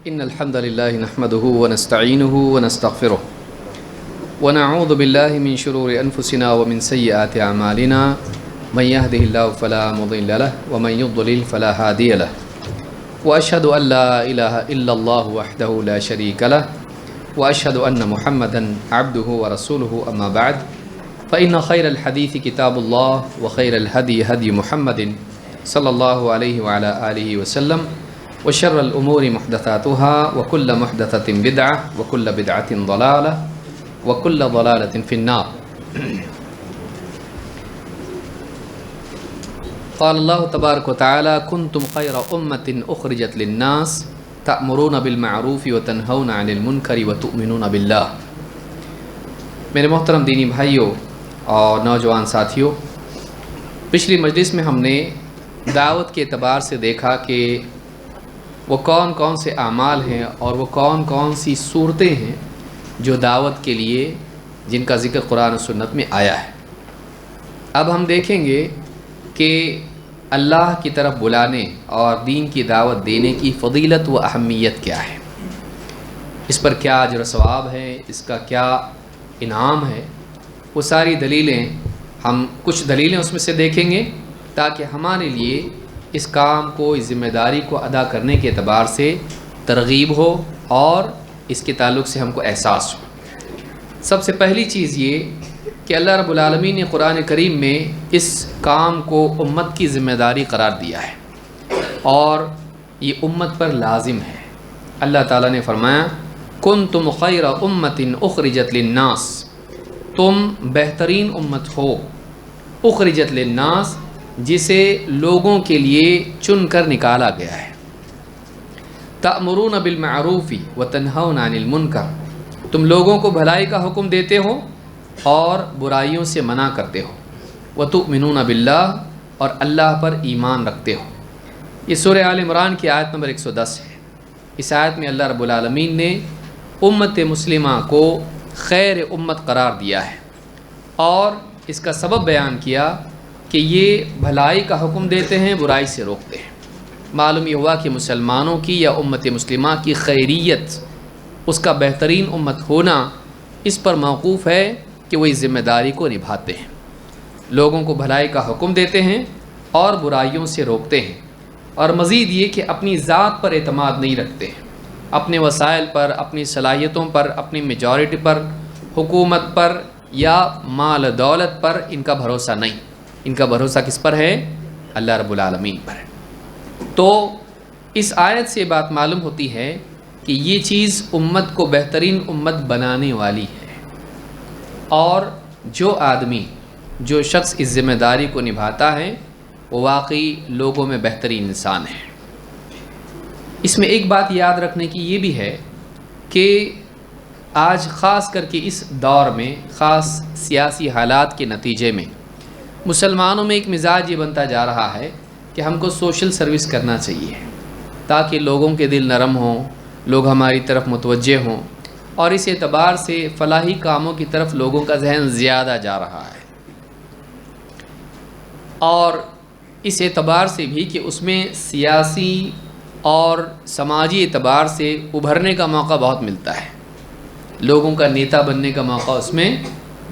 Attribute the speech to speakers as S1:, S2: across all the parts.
S1: إن الحمد لله نحمده ونستعينه ونستغفره ونعوذ بالله من شرور أنفسنا ومن سيئات أعمالنا من يهده الله فلا مضل له ومن يضلل فلا هادي له وأشهد أن لا إله إلا الله وحده لا شريك له وأشهد أن محمدا عبده ورسوله أما بعد فإن خير الحديث كتاب الله وخير الهدي هدي محمد صلى الله عليه وعلى آله وسلم وشر الأمور محدثاتها وكل محدثة بدعة وكل بدعة ضلالة وكل ضلالة في النار. قال الله تبارك وتعالى كنتم خير أمة أخرجت للناس تأمرون بالمعروف وتنهون عن المنكر وتؤمنون بالله. میرے محترم دینی بھائیوں اور نوجوان ساتھیوں، پچھلی مجلس میں ہم نے دعوت کے اعتبار سے دیکھا کہ وہ کون کون سے اعمال ہیں اور وہ کون کون سی صورتیں ہیں جو دعوت کے لیے جن کا ذکر قرآن و سنت میں آیا ہے. اب ہم دیکھیں گے کہ اللہ کی طرف بلانے اور دین کی دعوت دینے کی فضیلت و اہمیت کیا ہے، اس پر کیا اجر و ثواب ہے، اس کا کیا انعام ہے. وہ ساری دلیلیں ہم کچھ دلیلیں اس میں سے دیکھیں گے تاکہ ہمارے لیے اس کام کو، اس ذمہ داری کو ادا کرنے کے اعتبار سے ترغیب ہو اور اس کے تعلق سے ہم کو احساس ہو. سب سے پہلی چیز یہ کہ اللہ رب العالمین نے قرآن کریم میں اس کام کو امت کی ذمہ داری قرار دیا ہے اور یہ امت پر لازم ہے. اللہ تعالیٰ نے فرمایا کنتم خیر امت اخرجت للناس، تم بہترین امت ہو، اخرجت للناس جسے لوگوں کے لیے چن کر نکالا گیا ہے. تأمرون بالمعروف وتنہون عن المنکر، تم لوگوں کو بھلائی کا حکم دیتے ہو اور برائیوں سے منع کرتے ہو. وتؤمنون باللہ، اور اللہ پر ایمان رکھتے ہو. یہ سورہ آل عمران کی آیت نمبر 110 ہے. اس آیت میں اللہ رب العالمین نے امت مسلمہ کو خیر امت قرار دیا ہے اور اس کا سبب بیان کیا کہ یہ بھلائی کا حکم دیتے ہیں، برائی سے روکتے ہیں. معلوم یہ ہوا کہ مسلمانوں کی یا امت مسلمہ کی خیریت، اس کا بہترین امت ہونا اس پر موقوف ہے کہ وہ اس ذمہ داری کو نبھاتے ہیں، لوگوں کو بھلائی کا حکم دیتے ہیں اور برائیوں سے روکتے ہیں. اور مزید یہ کہ اپنی ذات پر اعتماد نہیں رکھتے ہیں، اپنے وسائل پر، اپنی صلاحیتوں پر، اپنی میجورٹی پر، حکومت پر یا مال دولت پر ان کا بھروسہ نہیں. ان کا بھروسہ کس پر ہے؟ اللہ رب العالمین پر ہے. تو اس آیت سے بات معلوم ہوتی ہے کہ یہ چیز امت کو بہترین امت بنانے والی ہے اور جو آدمی، جو شخص اس ذمہ داری کو نبھاتا ہے وہ واقعی لوگوں میں بہترین انسان ہے. اس میں ایک بات یاد رکھنے کی یہ بھی ہے کہ آج خاص کر کے اس دور میں، خاص سیاسی حالات کے نتیجے میں مسلمانوں میں ایک مزاج یہ بنتا جا رہا ہے کہ ہم کو سوشل سروس کرنا چاہیے تاکہ لوگوں کے دل نرم ہوں، لوگ ہماری طرف متوجہ ہوں، اور اس اعتبار سے فلاحی کاموں کی طرف لوگوں کا ذہن زیادہ جا رہا ہے. اور اس اعتبار سے بھی کہ اس میں سیاسی اور سماجی اعتبار سے ابھرنے کا موقع بہت ملتا ہے، لوگوں کا نیتا بننے کا موقع اس میں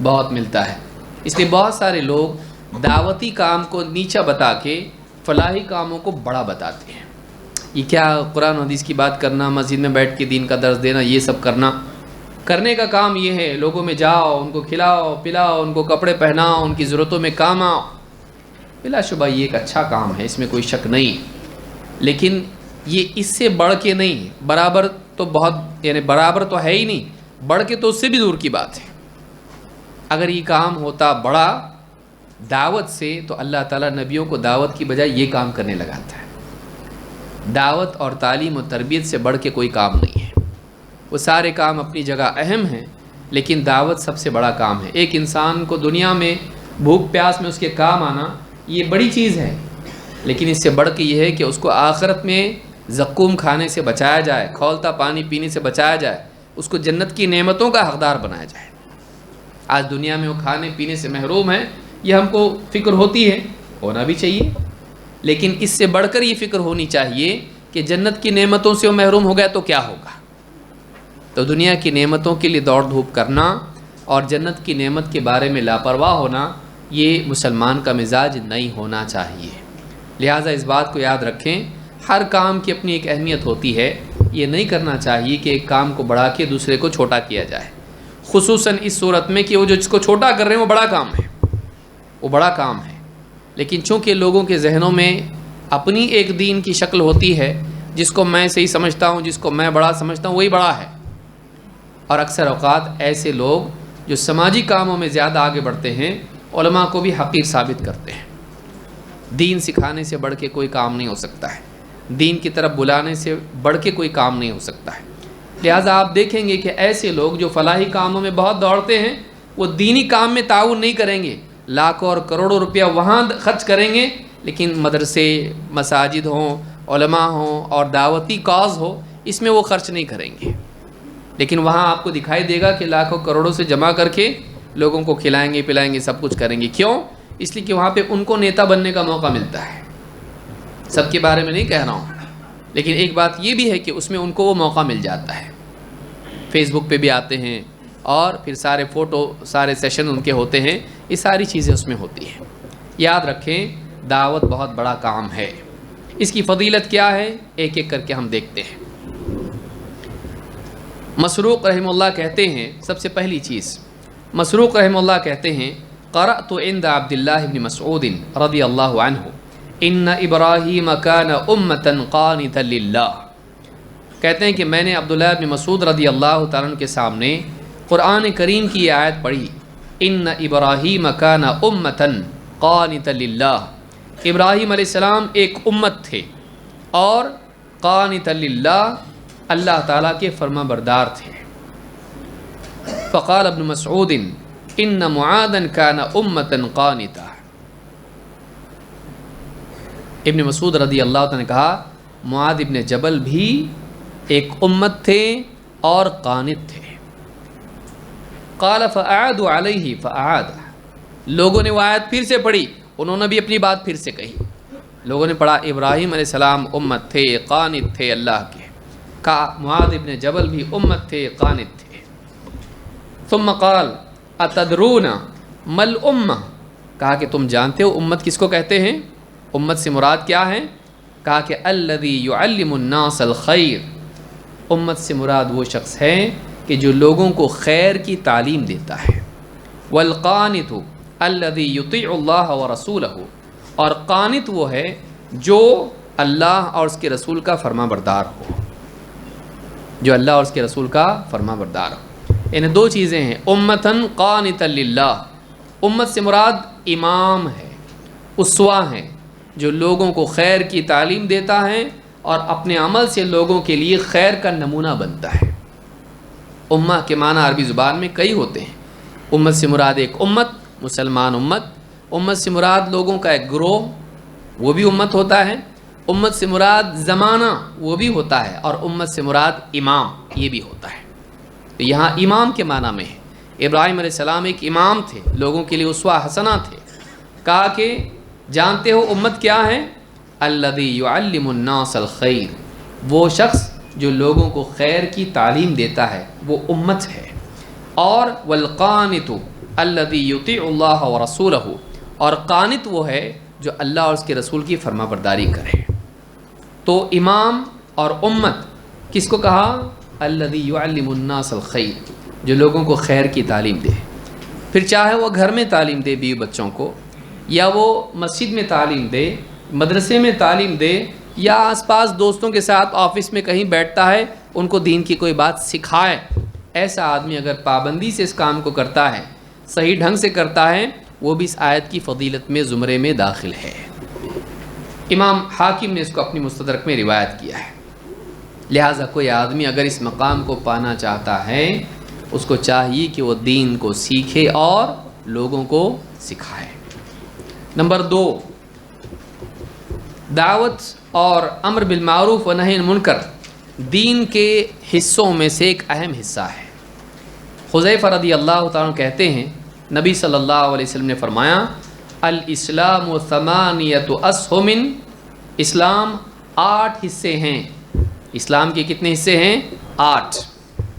S1: بہت ملتا ہے. اس لیے بہت سارے لوگ دعوتی کام کو نیچا بتا کے فلاحی کاموں کو بڑا بتاتے ہیں. یہ کیا قرآن و حدیث کی بات کرنا، مسجد میں بیٹھ کے دین کا درس دینا، یہ سب کرنے کا کام یہ ہے. لوگوں میں جاؤ، ان کو کھلاؤ پلاؤ، ان کو کپڑے پہناؤ، ان کی ضرورتوں میں کام آؤ. بلا شبہ یہ ایک اچھا کام ہے، اس میں کوئی شک نہیں، لیکن یہ اس سے بڑھ کے نہیں، برابر تو بہت، یعنی برابر تو ہے ہی نہیں، بڑھ کے تو اس سے بھی دور کی بات ہے. اگر یہ کام ہوتا بڑا دعوت سے تو اللہ تعالیٰ نبیوں کو دعوت کی بجائے یہ کام کرنے لگاتا ہے. دعوت اور تعلیم و تربیت سے بڑھ کے کوئی کام نہیں ہے. وہ سارے کام اپنی جگہ اہم ہیں لیکن دعوت سب سے بڑا کام ہے. ایک انسان کو دنیا میں بھوک پیاس میں اس کے کام آنا یہ بڑی چیز ہے، لیکن اس سے بڑھ کے یہ ہے کہ اس کو آخرت میں زقوم کھانے سے بچایا جائے، کھولتا پانی پینے سے بچایا جائے، اس کو جنت کی نعمتوں کا حقدار بنایا جائے. آج دنیا میں وہ کھانے پینے سے محروم ہیں، یہ ہم کو فکر ہوتی ہے، ہونا بھی چاہیے، لیکن اس سے بڑھ کر یہ فکر ہونی چاہیے کہ جنت کی نعمتوں سے وہ محروم ہو گیا تو کیا ہوگا؟ تو دنیا کی نعمتوں کے لیے دوڑ دھوپ کرنا اور جنت کی نعمت کے بارے میں لاپرواہ ہونا، یہ مسلمان کا مزاج نہیں ہونا چاہیے۔ لہٰذا اس بات کو یاد رکھیں، ہر کام کی اپنی ایک اہمیت ہوتی ہے۔ یہ نہیں کرنا چاہیے کہ ایک کام کو بڑھا کے دوسرے کو چھوٹا کیا جائے، خصوصاً اس صورت میں کہ وہ جو جس کو چھوٹا کر رہے ہیں وہ بڑا کام ہے، وہ بڑا کام ہے۔ لیکن چونکہ لوگوں کے ذہنوں میں اپنی ایک دین کی شکل ہوتی ہے، جس کو میں صحیح سمجھتا ہوں، جس کو میں بڑا سمجھتا ہوں، وہی بڑا ہے۔ اور اکثر اوقات ایسے لوگ جو سماجی کاموں میں زیادہ آگے بڑھتے ہیں، علماء کو بھی حقیر ثابت کرتے ہیں۔ دین سکھانے سے بڑھ کے کوئی کام نہیں ہو سکتا ہے، دین کی طرف بلانے سے بڑھ کے کوئی کام نہیں ہو سکتا ہے۔ لہٰذا آپ دیکھیں گے کہ ایسے لوگ جو فلاحی کاموں میں بہت دوڑتے ہیں، وہ دینی کام میں تعاون نہیں کریں گے، لاکھوں اور کروڑوں روپیہ وہاں خرچ کریں گے، لیکن مدرسے، مساجد ہوں، علماء ہوں اور دعوتی کاز ہو، اس میں وہ خرچ نہیں کریں گے۔ لیکن وہاں آپ کو دکھائی دے گا کہ لاکھوں کروڑوں سے جمع کر کے لوگوں کو کھلائیں گے، پلائیں گے، سب کچھ کریں گے۔ کیوں؟ اس لیے کہ وہاں پہ ان کو نیتا بننے کا موقع ملتا ہے۔ سب کے بارے میں نہیں کہہ رہا ہوں، لیکن ایک بات یہ بھی ہے کہ اس میں ان کو وہ موقع مل جاتا ہے۔ فیس بک پہ بھی آتے ہیں اور پھر سارے فوٹو، سارے سیشن ان کے ہوتے ہیں، یہ ساری چیزیں اس میں ہوتی ہیں۔ یاد رکھیں، دعوت بہت بڑا کام ہے۔ اس کی فضیلت کیا ہے، ایک ایک کر کے ہم دیکھتے ہیں۔ مسروق رحمہ اللہ کہتے ہیں، سب سے پہلی چیز، مسروق رحمہ اللہ کہتے ہیں، قرأت عند عبد اللہ بن مسعود رضی اللہ عنہ ان ابراہیم کان امۃ قانتا للہ۔ کہتے ہیں کہ میں نے عبداللہ بن مسعود رضی اللہ تعالیٰ عنہ کے سامنے قرآن کریم کی یہ آیت پڑھی، ان ابراہیم کان امۃ قانتا للہ۔ ابراہیم علیہ السلام ایک امت تھے اور قانتا للہ، اللہ تعالیٰ کے فرما بردار تھے۔ فقال ابن مسعود ان معاذا کان امۃ قانتا۔ ابن مسعود رضی اللہ عنہ نے کہا معاذ ابن جبل بھی ایک امت تھے اور قانت تھے۔ قال فاعادوا علیہ فاعاد، لوگوں نے وہ آیت پھر سے پڑھی، انہوں نے بھی اپنی بات پھر سے کہی۔ لوگوں نے پڑھا ابراہیم علیہ السلام امت تھے، قانت تھے اللہ کے، کہا معاذ ابن جبل بھی امت تھے، قانت تھے۔ ثم قال اتدرون ما الامہ، کہا کہ تم جانتے ہو امت کس کو کہتے ہیں؟ امت سے مراد کیا ہے؟ کہا کہ الذی یعلم الناس الخیر، امت سے مراد وہ شخص ہے کہ جو لوگوں کو خیر کی تعلیم دیتا ہے۔ والقانت الذی یطیع اللہ ورسولہ، اور قانت وہ ہے جو اللہ اور اس کے رسول کا فرما بردار ہو، جو اللہ اور اس کے رسول کا فرما بردار ہو۔ یعنی دو چیزیں ہیں، امتن قانتا للہ، امت سے مراد امام ہے، اسوہ ہے، جو لوگوں کو خیر کی تعلیم دیتا ہے اور اپنے عمل سے لوگوں کے لیے خیر کا نمونہ بنتا ہے۔ امہ کے معنی عربی زبان میں کئی ہوتے ہیں۔ امت سے مراد ایک امت، مسلمان امت، امت سے مراد لوگوں کا ایک گروہ، وہ بھی امت ہوتا ہے، امت سے مراد زمانہ، وہ بھی ہوتا ہے، اور امت سے مراد امام، یہ بھی ہوتا ہے۔ تو یہاں امام کے معنی میں ہے۔ ابراہیم علیہ السلام ایک امام تھے، لوگوں کے لیے اسوہ حسنہ تھے۔ کہا کہ جانتے ہو امت کیا ہے؟ الذی یعلم الناس الخیر، وہ شخص جو لوگوں کو خیر کی تعلیم دیتا ہے، وہ امت ہے۔ اور والقانت الذی یطیع اللہ ورسولہ، اور قانت وہ ہے جو اللہ اور اس کے رسول کی فرما برداری کرے۔ تو امام اور امت کس کو کہا؟ الذی یعلم الناس الخیر، جو لوگوں کو خیر کی تعلیم دے، پھر چاہے وہ گھر میں تعلیم دے بیوی بچوں کو، یا وہ مسجد میں تعلیم دے، مدرسے میں تعلیم دے، یا آس پاس دوستوں کے ساتھ آفس میں کہیں بیٹھتا ہے، ان کو دین کی کوئی بات سکھائے۔ ایسا آدمی اگر پابندی سے اس کام کو کرتا ہے، صحیح ڈھنگ سے کرتا ہے، وہ بھی اس آیت کی فضیلت میں زمرے میں داخل ہے۔ امام حاکم نے اس کو اپنی مستدرک میں روایت کیا ہے۔ لہٰذا کوئی آدمی اگر اس مقام کو پانا چاہتا ہے، اس کو چاہیے کہ وہ دین کو سیکھے اور لوگوں کو سکھائے۔ نمبر 2، دعوت اور امر بالمعروف و نہی عن المنکر دین کے حصوں میں سے ایک اہم حصہ ہے۔ حذیفہ رضی اللہ تعالیٰ عنہ کہتے ہیں، نبی صلی اللہ علیہ وسلم نے فرمایا، الاسلام ثمانیۃ اسہم، اسلام 8 حصے ہیں۔ اسلام کے کتنے حصے ہیں؟ 8۔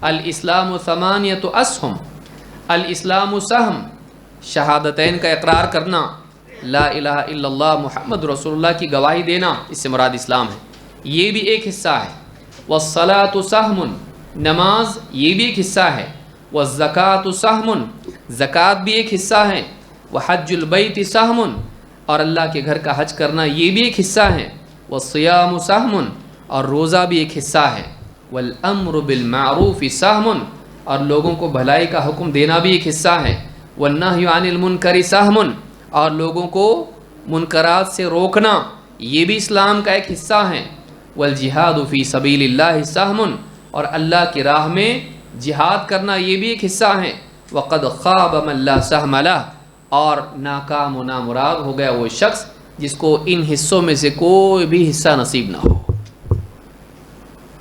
S1: الاسلام ثمانیۃ اسہم، الاسلام سہم، شہادتین کا اقرار کرنا، لا الہ الا اللہ محمد رسول اللہ کی گواہی دینا، اس سے مراد اسلام ہے، یہ بھی ایک حصہ ہے۔ والصلاۃ سہم، نماز یہ بھی ایک حصہ ہے۔ والزکاۃ سہم، زکوٰۃ بھی ایک حصہ ہے۔ وحج البیت سہم، اور اللہ کے گھر کا حج کرنا یہ بھی ایک حصہ ہے۔ والصیام سہم، اور روزہ بھی ایک حصہ ہے۔ والامر بالمعروف سہم، اور لوگوں کو بھلائی کا حکم دینا بھی ایک حصہ ہے۔ والنہی عن المنکر سہم، اور لوگوں کو منکرات سے روکنا یہ بھی اسلام کا ایک حصہ ہے۔ والجہاد فی سبیل اللہ سہم، اور اللہ کی راہ میں جہاد کرنا یہ بھی ایک حصہ ہے۔ وقد خاب من لا سہم لہ، اور ناکام و نامراد ہو گیا وہ شخص جس کو ان حصوں میں سے کوئی بھی حصہ نصیب نہ ہو۔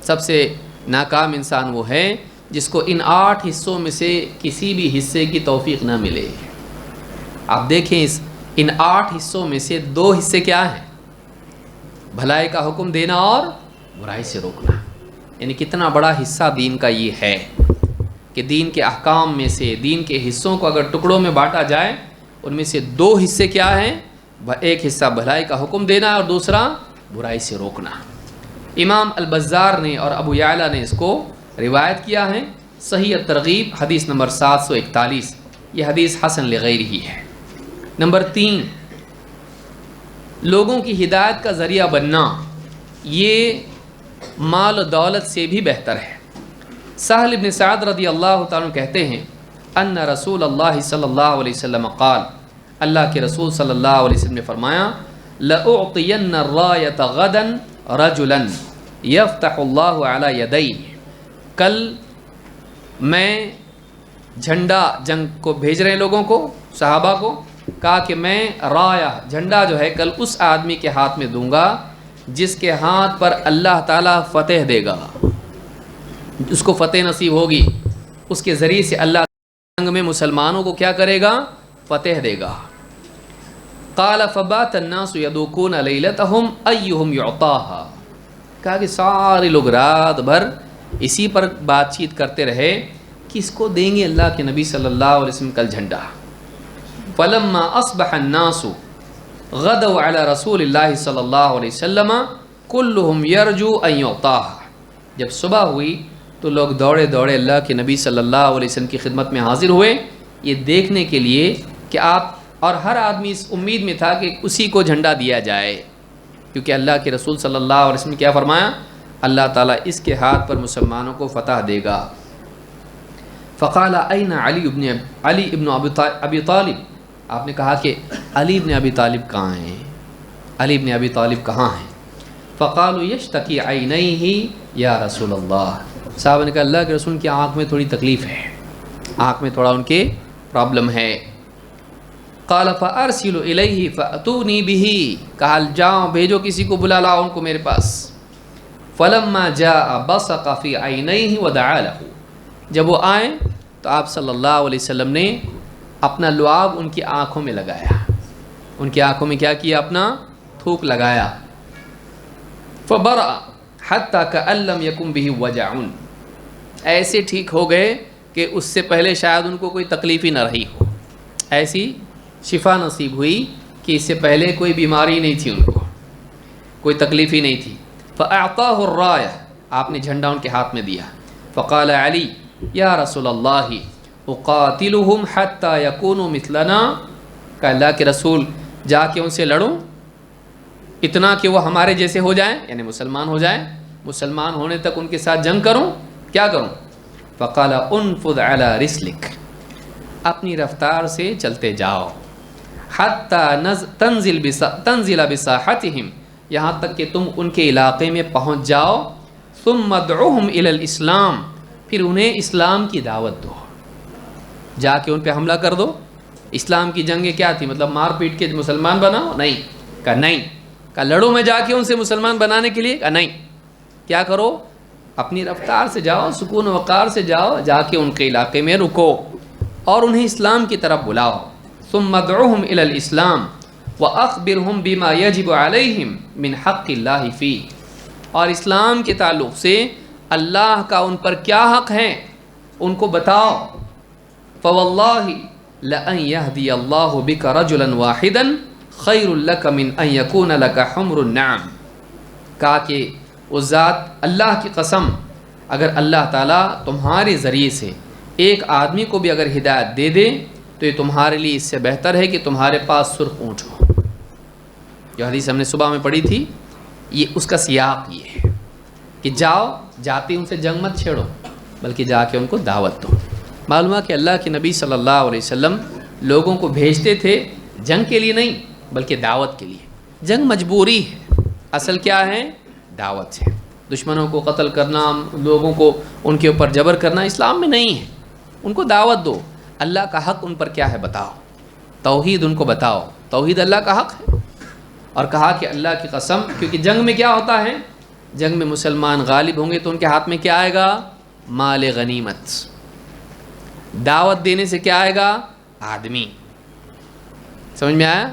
S1: سب سے ناکام انسان وہ ہے جس کو ان 8 حصوں میں سے کسی بھی حصے کی توفیق نہ ملے۔ آپ دیکھیں ان 8 حصوں میں سے 2 حصے کیا ہیں؟ بھلائی کا حکم دینا اور برائی سے روکنا، یعنی کتنا بڑا حصہ دین کا یہ ہے کہ دین کے احکام میں سے، دین کے حصوں کو اگر ٹکڑوں میں بانٹا جائے، ان میں سے 2 حصے کیا ہیں؟ ایک حصہ بھلائی کا حکم دینا اور دوسرا برائی سے روکنا۔ امام البزار نے اور ابو یعلا نے اس کو روایت کیا ہے، صحیح الترغیب حدیث نمبر 741، یہ حدیث حسن لغیرہ ہی ہے۔ نمبر 3، لوگوں کی ہدایت کا ذریعہ بننا یہ مال و دولت سے بھی بہتر ہے۔ سہل بن سعد رضی اللہ تعالیٰ عنہ کہتے ہیں ان رسول اللہ صلی اللہ علیہ وسلم قال، اللہ کے رسول صلی اللہ علیہ وسلم نے فرمایا، لأعطین الرایۃ غدا رجلا یفتح اللہ علی یدیہ، کل میں جھنڈا جنگ کو بھیج رہے ہیں لوگوں کو، صحابہ کو، کہا کہ میں رایا جھنڈا جو ہے کل اس آدمی کے ہاتھ میں دوں گا جس کے ہاتھ پر اللہ تعالیٰ فتح دے گا، اس کو فتح نصیب ہوگی، اس کے ذریعے سے اللہ جنگ میں مسلمانوں کو کیا کرے گا؟ فتح دے گا۔ قال فبات الناس یدوکون لیلتہم ایہم یعطاہا، کہا کہ سارے لوگ رات بھر اسی پر بات چیت کرتے رہے کس کو دیں گے اللہ کے نبی صلی اللہ علیہ وسلم کل جھنڈا۔ فلما اصبح الناس غدوا علی رسول اللہ صلی اللہ علیہ وسلم کلہم یرجو ان یعطاہا، جب صبح ہوئی تو لوگ دوڑے دوڑے اللہ کے نبی صلی اللہ علیہ وسلم کی خدمت میں حاضر ہوئے، یہ دیکھنے کے لیے کہ آپ، اور ہر آدمی اس امید میں تھا کہ اسی کو جھنڈا دیا جائے، کیونکہ اللہ کے رسول صلی اللہ علیہ وسلم نے کیا فرمایا؟ اللہ تعالیٰ اس کے ہاتھ پر مسلمانوں کو فتح دے گا۔ فقال این علی ابن ابی طالب، آپ نے کہا کہ علی ابن ابی طالب کہاں ہیں؟ علی ابن ابی طالب کہاں ہیں؟ فقالوا یشتکی عینیہ یا رسول اللہ، صاحب نے کہا اللہ کے رسول کی آنکھ میں تھوڑی تکلیف ہے، آنکھ میں تھوڑا ان کے پرابلم ہے۔ قال فارسل الیہ فاتونی بہ، کہا جاؤ بھیجو کسی کو بلا لاؤ ان کو میرے پاس۔ فلما جاء بصق فی عینیہ ودعا لہ، جب وہ آئے تو آپ صلی اللہ علیہ وسلم نے اپنا لعاب ان کی آنکھوں میں لگایا، ان کی آنکھوں میں کیا کیا؟ اپنا تھوک لگایا۔ فبرأ حتی کأن لم یکن بہ وجع، ایسے ٹھیک ہو گئے کہ اس سے پہلے شاید ان کو کوئی تکلیف ہی نہ رہی ہو، ایسی شفا نصیب ہوئی کہ اس سے پہلے کوئی بیماری نہیں تھی، ان کو کوئی تکلیف ہی نہیں تھی۔ فأعطاہ الرایہ، آپ نے جھنڈا ان کے ہاتھ میں دیا۔ فقال علی یا رسول اللہ اقاتلہم حتی یکونوا مثلنا، کہ اللہ کے رسول جا کے ان سے لڑوں اتنا کہ وہ ہمارے جیسے ہو جائیں، یعنی مسلمان ہو جائیں، مسلمان ہونے تک ان کے ساتھ جنگ کروں، کیا کروں؟ فقال انفذ علی رسلک، اپنی رفتار سے چلتے جاؤ، حتی تنزل بساحتہم، یہاں تک کہ تم ان کے علاقے میں پہنچ جاؤ، ثم ادعوہم الی الاسلام، پھر انہیں اسلام کی دعوت دو، جا کے ان پہ حملہ کر دو۔ اسلام کی جنگیں کیا تھی؟ مطلب مار پیٹ کے مسلمان بناؤ؟ نہیں، کہا نہیں، کہا لڑو میں جا کے ان سے مسلمان بنانے کے لیے؟ کہا نہیں، کیا کرو؟ اپنی رفتار سے جاؤ، سکون و وقار سے جاؤ، جا کے ان کے علاقے میں رکو اور انہیں اسلام کی طرف بلاؤ۔ ثم ادعوہم الی الاسلام واخبرہم بما یجب علیہم من حق اللہ فی، اور اسلام کے تعلق سے اللہ کا ان پر کیا حق ہے ان کو بتاؤ. فواللہ لأن يهدي الله بك رجلا واحدا خیر لك من ان يكون لك حمر النعم. کہا کہ اس ذات اللہ کی قسم اگر اللہ تعالیٰ تمہارے ذریعے سے ایک آدمی کو بھی اگر ہدایت دے دے تو یہ تمہارے لیے اس سے بہتر ہے کہ تمہارے پاس سرخ اونٹ ہو. جو حدیث ہم نے صبح میں پڑھی تھی یہ اس کا سیاق یہ ہے کہ جاتے ان سے جنگ مت چھیڑو بلکہ جا کے ان کو دعوت دو. معلوم ہے کہ اللہ کے نبی صلی اللہ علیہ وسلم لوگوں کو بھیجتے تھے جنگ کے لیے نہیں بلکہ دعوت کے لیے. جنگ مجبوری ہے، اصل کیا ہے؟ دعوت ہے. دشمنوں کو قتل کرنا، لوگوں کو ان کے اوپر جبر کرنا اسلام میں نہیں ہے. ان کو دعوت دو، اللہ کا حق ان پر کیا ہے بتاؤ، توحید ان کو بتاؤ، توحید اللہ کا حق ہے. اور کہا کہ اللہ کی قسم، کیونکہ جنگ میں کیا ہوتا ہے؟ جنگ میں مسلمان غالب ہوں گے تو ان کے ہاتھ میں کیا آئے گا؟ مال غنیمت. دعوت دینے سے کیا آئے گا؟ آدمی. سمجھ میں آیا؟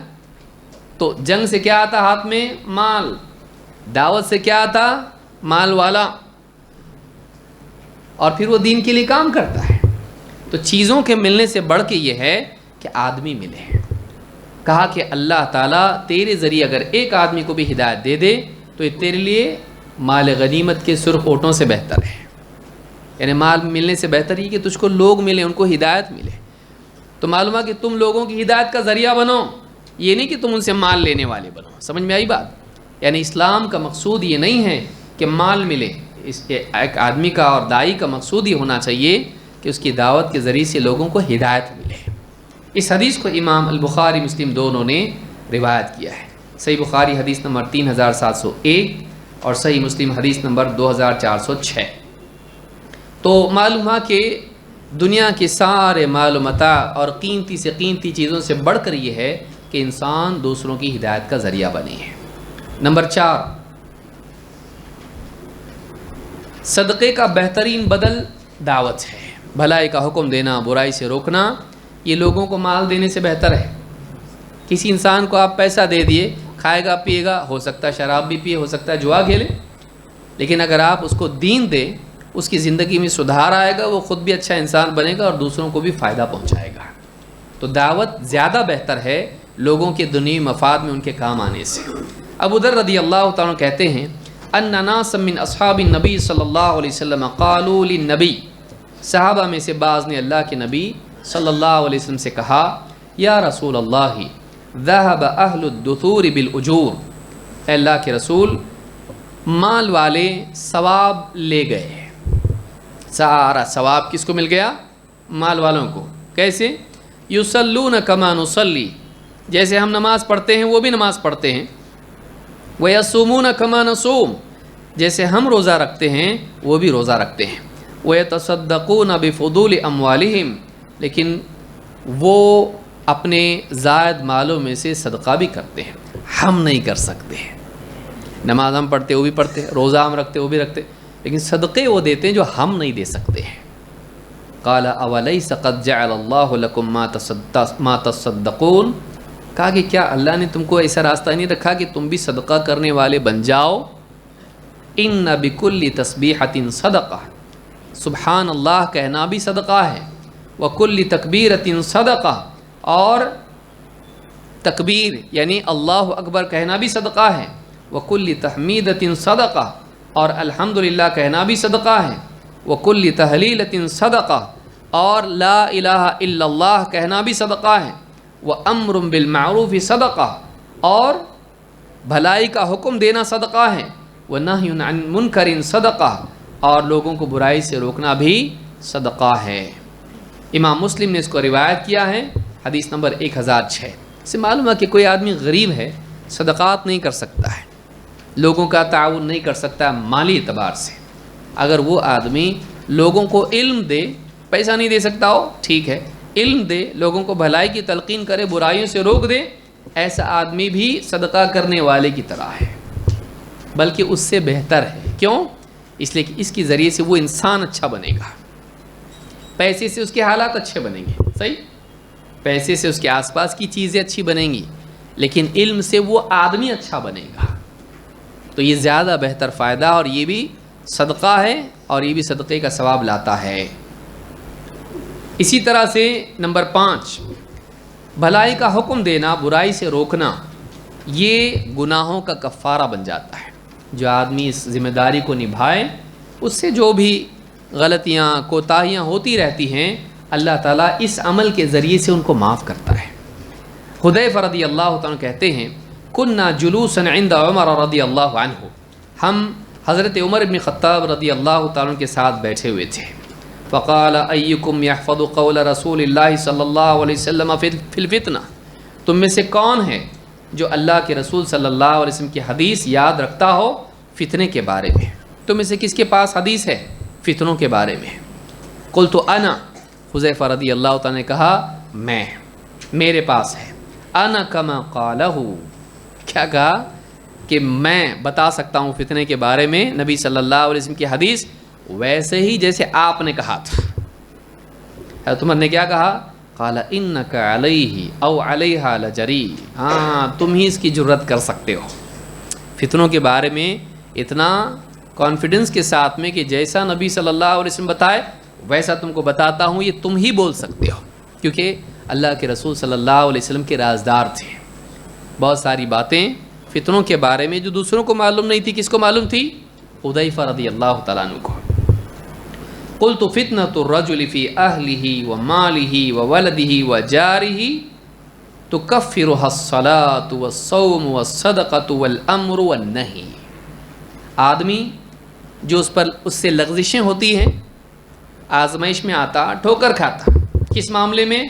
S1: تو جنگ سے کیا آتا ہاتھ میں؟ مال. دعوت سے کیا آتا؟ مال والا. اور پھر وہ دین کے لیے کام کرتا ہے. تو چیزوں کے ملنے سے بڑھ کے یہ ہے کہ آدمی ملے. کہا کہ اللہ تعالیٰ تیرے ذریعے اگر ایک آدمی کو بھی ہدایت دے دے تو یہ تیرے لیے مال غنیمت کے سرخ اونٹوں سے بہتر ہے. یعنی مال ملنے سے بہتر یہ کہ تجھ کو لوگ ملیں، ان کو ہدایت ملے. تو معلوم ہے کہ تم لوگوں کی ہدایت کا ذریعہ بنو، یہ نہیں کہ تم ان سے مال لینے والے بنو. سمجھ میں آئی بات؟ یعنی اسلام کا مقصود یہ نہیں ہے کہ مال ملے. ایک آدمی کا اور داعی کا مقصود یہ ہونا چاہیے کہ اس کی دعوت کے ذریعے سے لوگوں کو ہدایت ملے. اس حدیث کو امام البخاری مسلم دونوں نے روایت کیا ہے. صحیح بخاری حدیث نمبر 3701 اور صحیح مسلم حدیث نمبر 2406. تو معلوم ہے کہ دنیا کے سارے مال و متاع اور قیمتی سے قیمتی چیزوں سے بڑھ کر یہ ہے کہ انسان دوسروں کی ہدایت کا ذریعہ بنے. نمبر 4، صدقے کا بہترین بدل دعوت ہے. بھلائی کا حکم دینا، برائی سے روکنا، یہ لوگوں کو مال دینے سے بہتر ہے. کسی انسان کو آپ پیسہ دے دیے، کھائے گا پیے گا، ہو سکتا ہے شراب بھی پیے، ہو سکتا ہے جوا کھیلے، لیکن اگر آپ اس کو دین دیں، اس کی زندگی میں سدھار آئے گا، وہ خود بھی اچھا انسان بنے گا اور دوسروں کو بھی فائدہ پہنچائے گا. تو دعوت زیادہ بہتر ہے لوگوں کے دنیوی مفاد میں ان کے کام آنے سے. ابو ذر رضی اللہ تعالیٰ کہتے ہیں ان ناس من اصحاب النبی صلی اللہ علیہ وسلم قالوا للنبی، صحابہ میں سے بعض نے اللہ کے نبی صلی اللہ علیہ وسلم سے کہا، یا رسول اللہ ذهب اہل الدثور بالاجور، اے اللہ کے رسول مال والے ثواب لے گئے. سارا ثواب کس کو مل گیا؟ مال والوں کو. کیسے؟ یصلون کما نصلی، جیسے ہم نماز پڑھتے ہیں وہ بھی نماز پڑھتے ہیں. ویصومون کما نصوم، جیسے ہم روزہ رکھتے ہیں وہ بھی روزہ رکھتے ہیں. ویتصدقون بفضول اموالہم، لیکن وہ اپنے زائد مالوں میں سے صدقہ بھی کرتے ہیں. ہم نہیں کر سکتے. نماز ہم پڑھتے وہ بھی پڑھتے ہیں، روزہ ہم رکھتے وہ بھی رکھتے، لیکن صدقے وہ دیتے ہیں جو ہم نہیں دے سکتے ہیں. قال اولیس قد جعل اللہ لکم ما تصدقون، کہا کہ کیا اللہ نے تم کو ایسا راستہ نہیں رکھا کہ تم بھی صدقہ کرنے والے بن جاؤ؟ ان بکل تسبیحۃ صدقہ، سبحان اللہ کہنا بھی صدقہ ہے. وکل تکبیرۃ صدقہ، اور تکبیر یعنی اللہ اکبر کہنا بھی صدقہ ہے. وکل تحمیدۃ صدقہ، اور الحمدللہ کہنا بھی صدقہ ہے. وکل تہلیلۃ صدقہ، اور لا الہ الا اللہ کہنا بھی صدقہ ہے. وامر بالمعروف صدقہ، اور بھلائی کا حکم دینا صدقہ ہے. ونہی عن منکر صدقہ، اور لوگوں کو برائی سے روکنا بھی صدقہ ہے. امام مسلم نے اس کو روایت کیا ہے حدیث نمبر 1006. اس سے معلوم ہے کہ کوئی آدمی غریب ہے، صدقات نہیں کر سکتا ہے، لوگوں کا تعاون نہیں کر سکتا مالی اعتبار سے. اگر وہ آدمی لوگوں کو علم دے، پیسہ نہیں دے سکتا ہو ٹھیک ہے، علم دے، لوگوں کو بھلائی کی تلقین کرے، برائیوں سے روک دے، ایسا آدمی بھی صدقہ کرنے والے کی طرح ہے، بلکہ اس سے بہتر ہے. کیوں؟ اس لیے کہ اس کے ذریعے سے وہ انسان اچھا بنے گا. پیسے سے اس کے حالات اچھے بنیں گے، صحیح، پیسے سے اس کے آس پاس کی چیزیں اچھی بنیں گی، لیکن علم سے وہ آدمی اچھا بنے گا. تو یہ زیادہ بہتر فائدہ، اور یہ بھی صدقہ ہے اور یہ بھی صدقے کا ثواب لاتا ہے۔ اسی طرح سے نمبر 5، بھلائی کا حکم دینا، برائی سے روکنا، یہ گناہوں کا کفارہ بن جاتا ہے۔ جو آدمی اس ذمہ داری کو نبھائے، اس سے جو بھی غلطیاں کوتاہیاں ہوتی رہتی ہیں، اللہ تعالیٰ اس عمل کے ذریعے سے ان کو معاف کرتا ہے۔ حذیفہ رضی اللہ تعالیٰ کہتے ہیں کننا جلوسا عند عمر رضی اللہ عنہ، ہم حضرت عمر بن خطاب رضی اللہ تعالیٰ کے ساتھ بیٹھے ہوئے تھے۔ فقال ایکم یحفظ قول رسول اللہ صلی اللہ علیہ وسلم فی الفتنہ، تم میں سے کون ہے جو اللہ کے رسول صلی اللہ علیہ وسلم کی حدیث یاد رکھتا ہو فتنے کے بارے میں؟ تم میں سے کس کے پاس حدیث ہے فتنوں کے بارے میں؟ قلت انا، حذیفہ رضی اللہ تعالیٰ نے کہا میں، میرے پاس ہے۔ انا کما قالہ، کیا کہا کہ میں بتا سکتا ہوں فتنے کے بارے میں نبی صلی اللہ علیہ وسلم کی حدیث ویسے ہی جیسے آپ نے کہا تھا۔ حضرت عمر نے کیا کہا؟ قال انک علیہ او علیہا لجری، ہاں تم ہی اس کی جرت کر سکتے ہو فتنوں کے بارے میں اتنا کانفیڈنس کے ساتھ میں کہ جیسا نبی صلی اللہ علیہ وسلم بتائے ویسا تم کو بتاتا ہوں، یہ تم ہی بول سکتے ہو، کیونکہ اللہ کے رسول صلی اللہ علیہ وسلم کے رازدار تھے۔ بہت ساری باتیں فتنوں کے بارے میں جو دوسروں کو معلوم نہیں تھی، کس کو معلوم تھی؟ حذیفہ رضی اللہ تعالیٰ عنہ کو۔ قلت فتنة الرجل في أهله وماله وولده وجاره تكفرها الصلاة والصوم والصدقة والأمر والنهي، آدمی جو اس سے لغزشیں ہوتی ہیں، آزمائش میں آتا، ٹھوکر کھاتا، کس معاملے میں؟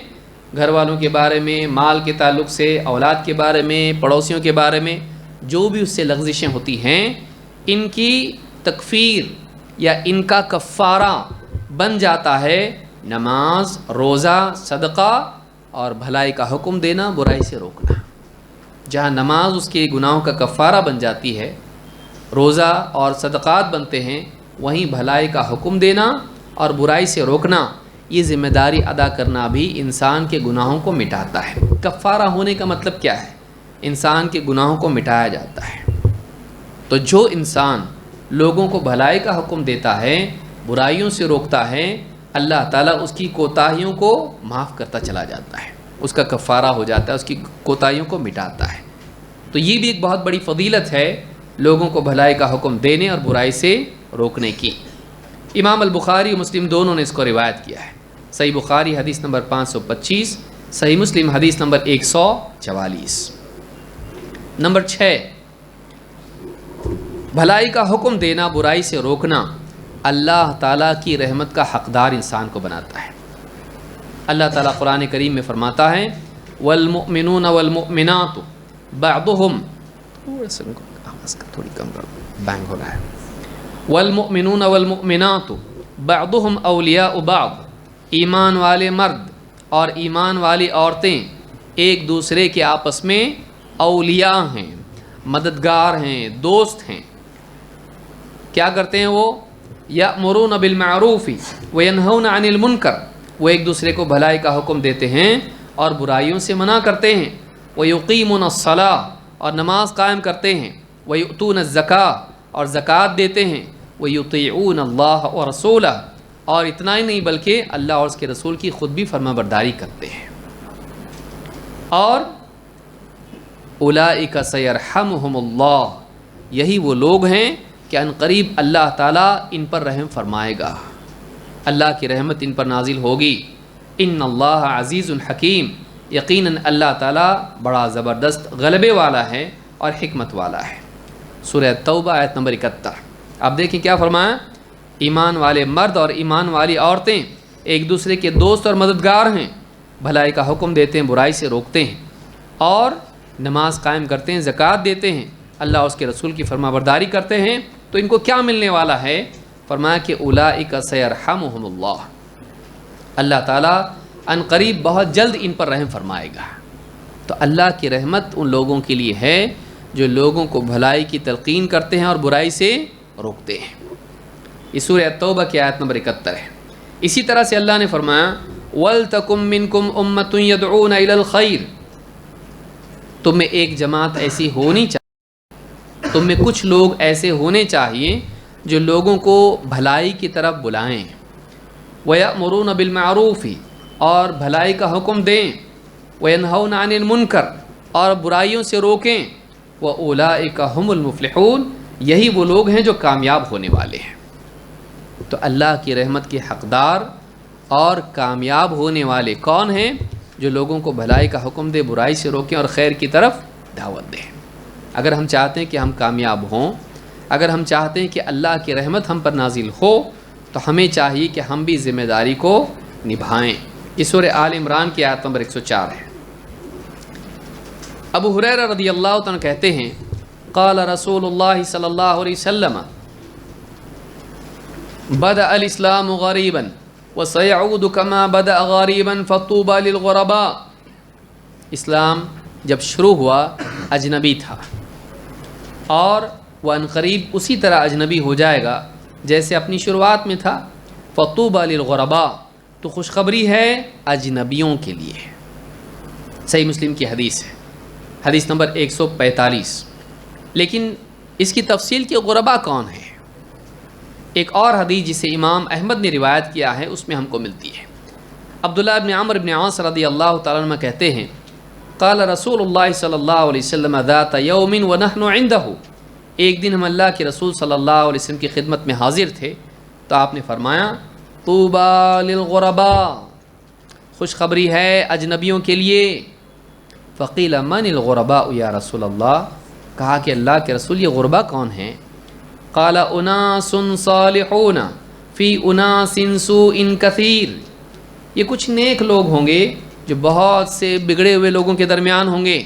S1: گھر والوں کے بارے میں، مال کے تعلق سے، اولاد کے بارے میں، پڑوسیوں کے بارے میں، جو بھی اس سے لغزشیں ہوتی ہیں، ان کی تکفیر یا ان کا کفارہ بن جاتا ہے نماز، روزہ، صدقہ اور بھلائی کا حکم دینا، برائی سے روکنا۔ جہاں نماز اس کے گناہوں کا کفارہ بن جاتی ہے، روزہ اور صدقات بنتے ہیں، وہیں بھلائی کا حکم دینا اور برائی سے روکنا، یہ ذمہ داری ادا کرنا بھی انسان کے گناہوں کو مٹاتا ہے۔ کفارہ ہونے کا مطلب کیا ہے؟ انسان کے گناہوں کو مٹایا جاتا ہے۔ تو جو انسان لوگوں کو بھلائی کا حکم دیتا ہے، برائیوں سے روکتا ہے، اللہ تعالیٰ اس کی کوتاہیوں کو معاف کرتا چلا جاتا ہے، اس کا کفارہ ہو جاتا ہے، اس کی کوتاہیوں کو مٹاتا ہے۔ تو یہ بھی ایک بہت بڑی فضیلت ہے لوگوں کو بھلائی کا حکم دینے اور برائی سے روکنے کی۔ امام البخاری اور مسلم دونوں نے اس کو روایت کیا ہے۔ صحیح بخاری حدیث نمبر 525، صحیح مسلم حدیث نمبر 144۔ نمبر 6، بھلائی کا حکم دینا، برائی سے روکنا اللہ تعالیٰ کی رحمت کا حقدار انسان کو بناتا ہے۔ اللہ تعالیٰ قرآن کریم میں فرماتا ہے والمؤمنون والمؤمنات بعضهم، تھوڑی کم بینگ ہو رہا ہے، والمؤمنون والمؤمنات بعضهم اولیاء بعض، ایمان والے مرد اور ایمان والی عورتیں ایک دوسرے کے آپس میں اولیاء ہیں، مددگار ہیں، دوست ہیں۔ کیا کرتے ہیں وہ؟ یأمرون بالمعروف وینہون عن المنکر، وہ ایک دوسرے کو بھلائی کا حکم دیتے ہیں اور برائیوں سے منع کرتے ہیں۔ ویقیمون الصلاۃ، اور نماز قائم کرتے ہیں۔ ویؤتون الزکاۃ، اور زکوٰۃ دیتے ہیں۔ ویطیعون اللہ ورسولہ، اور اتنا ہی نہیں بلکہ اللہ اور اس کے رسول کی خود بھی فرما برداری کرتے ہیں۔ اور اولئک سیرحمہم اللہ، یہی وہ لوگ ہیں کہ ان قریب اللہ تعالیٰ ان پر رحم فرمائے گا، اللہ کی رحمت ان پر نازل ہوگی۔ ان اللہ عزیز حکیم، یقیناً اللہ تعالیٰ بڑا زبردست غلبے والا ہے اور حکمت والا ہے۔ سورہ توبہ آیت نمبر 71۔ اب دیکھیں کیا فرمایا؟ ایمان والے مرد اور ایمان والی عورتیں ایک دوسرے کے دوست اور مددگار ہیں، بھلائی کا حکم دیتے ہیں، برائی سے روکتے ہیں، اور نماز قائم کرتے ہیں، زکوٰۃ دیتے ہیں، اللہ اور اس کے رسول کی فرما برداری کرتے ہیں۔ تو ان کو کیا ملنے والا ہے؟ فرمایا کہ اولئک سیرحمہم اللہ، اللہ تعالیٰ ان قریب بہت جلد ان پر رحم فرمائے گا۔ تو اللہ کی رحمت ان لوگوں کے لیے ہے جو لوگوں کو بھلائی کی تلقین کرتے ہیں اور برائی سے روکتے ہیں۔ یہ سورہ توبہ کی آیت نمبر 71 ہے۔ اسی طرح سے اللہ نے فرمایا وَلْتَكُمْ مِنْكُمْ أُمَّةٌ يَدْعُونَ إِلَى الْخَيْرِ، تم میں ایک جماعت ایسی ہونی چاہیے تم میں کچھ لوگ ایسے ہونے چاہیے جو لوگوں کو بھلائی کی طرف بلائیں، وَيَأْمُرُونَ بِالْمَعْرُوفِ اور بھلائی کا حکم دیں، وَيَنْهَوْنَ عَنِ الْمُنْكَرِ اور برائیوں سے روکیں، وَأُولَئِكَ هُمُ الْمُفْلِحُونَ یہی وہ لوگ ہیں جو کامیاب ہونے والے ہیں۔ تو اللہ کی رحمت کے حقدار اور کامیاب ہونے والے کون ہیں؟ جو لوگوں کو بھلائی کا حکم دے، برائی سے روکیں اور خیر کی طرف دعوت دیں۔ اگر ہم چاہتے ہیں کہ ہم کامیاب ہوں، اگر ہم چاہتے ہیں کہ اللہ کی رحمت ہم پر نازل ہو، تو ہمیں چاہیے کہ ہم بھی ذمہ داری کو نبھائیں۔ یہ سورہ آل عمران کی آیت نمبر 104 ہے۔ ابو ہریرہ رضی اللہ عنہ کہتے ہیں قال رسول اللہ صلی اللہ علیہ وسلم بدأ الاسلام غریبا وسيعود كما بدأ غریبا فطوبى للغرباء۔ اسلام جب شروع ہوا اجنبی تھا، اور وہ عنقریب اسی طرح اجنبی ہو جائے گا جیسے اپنی شروعات میں تھا۔ فطوبى للغرباء تو خوشخبری ہے اجنبیوں کے لیے۔ صحیح مسلم کی حدیث ہے، حدیث نمبر 145۔ لیکن اس کی تفصیل کہ غرباء کون ہے، ایک اور حدیث جسے امام احمد نے روایت کیا ہے اس میں ہم کو ملتی ہے۔ عبداللہ بن عمرو بن عاص رضی اللہ تعالیٰ عنہ کہتے ہیں قال رسول اللہ صلی اللہ علیہ وسلم ذات یوم ونحن عنده۔ ایک دن ہم اللہ کے رسول صلی اللہ علیہ وسلم کی خدمت میں حاضر تھے تو آپ نے فرمایا طوبى للغرباء، خوشخبری ہے اجنبیوں کے لیے۔ فقیل من الغرباء یا رسول اللہ، کہا کہ اللہ کے رسول یہ غرباء کون ہیں؟ قال اناس صالحون فی اناس سوء کثیر، یہ کچھ نیک لوگ ہوں گے جو بہت سے بگڑے ہوئے لوگوں کے درمیان ہوں گے۔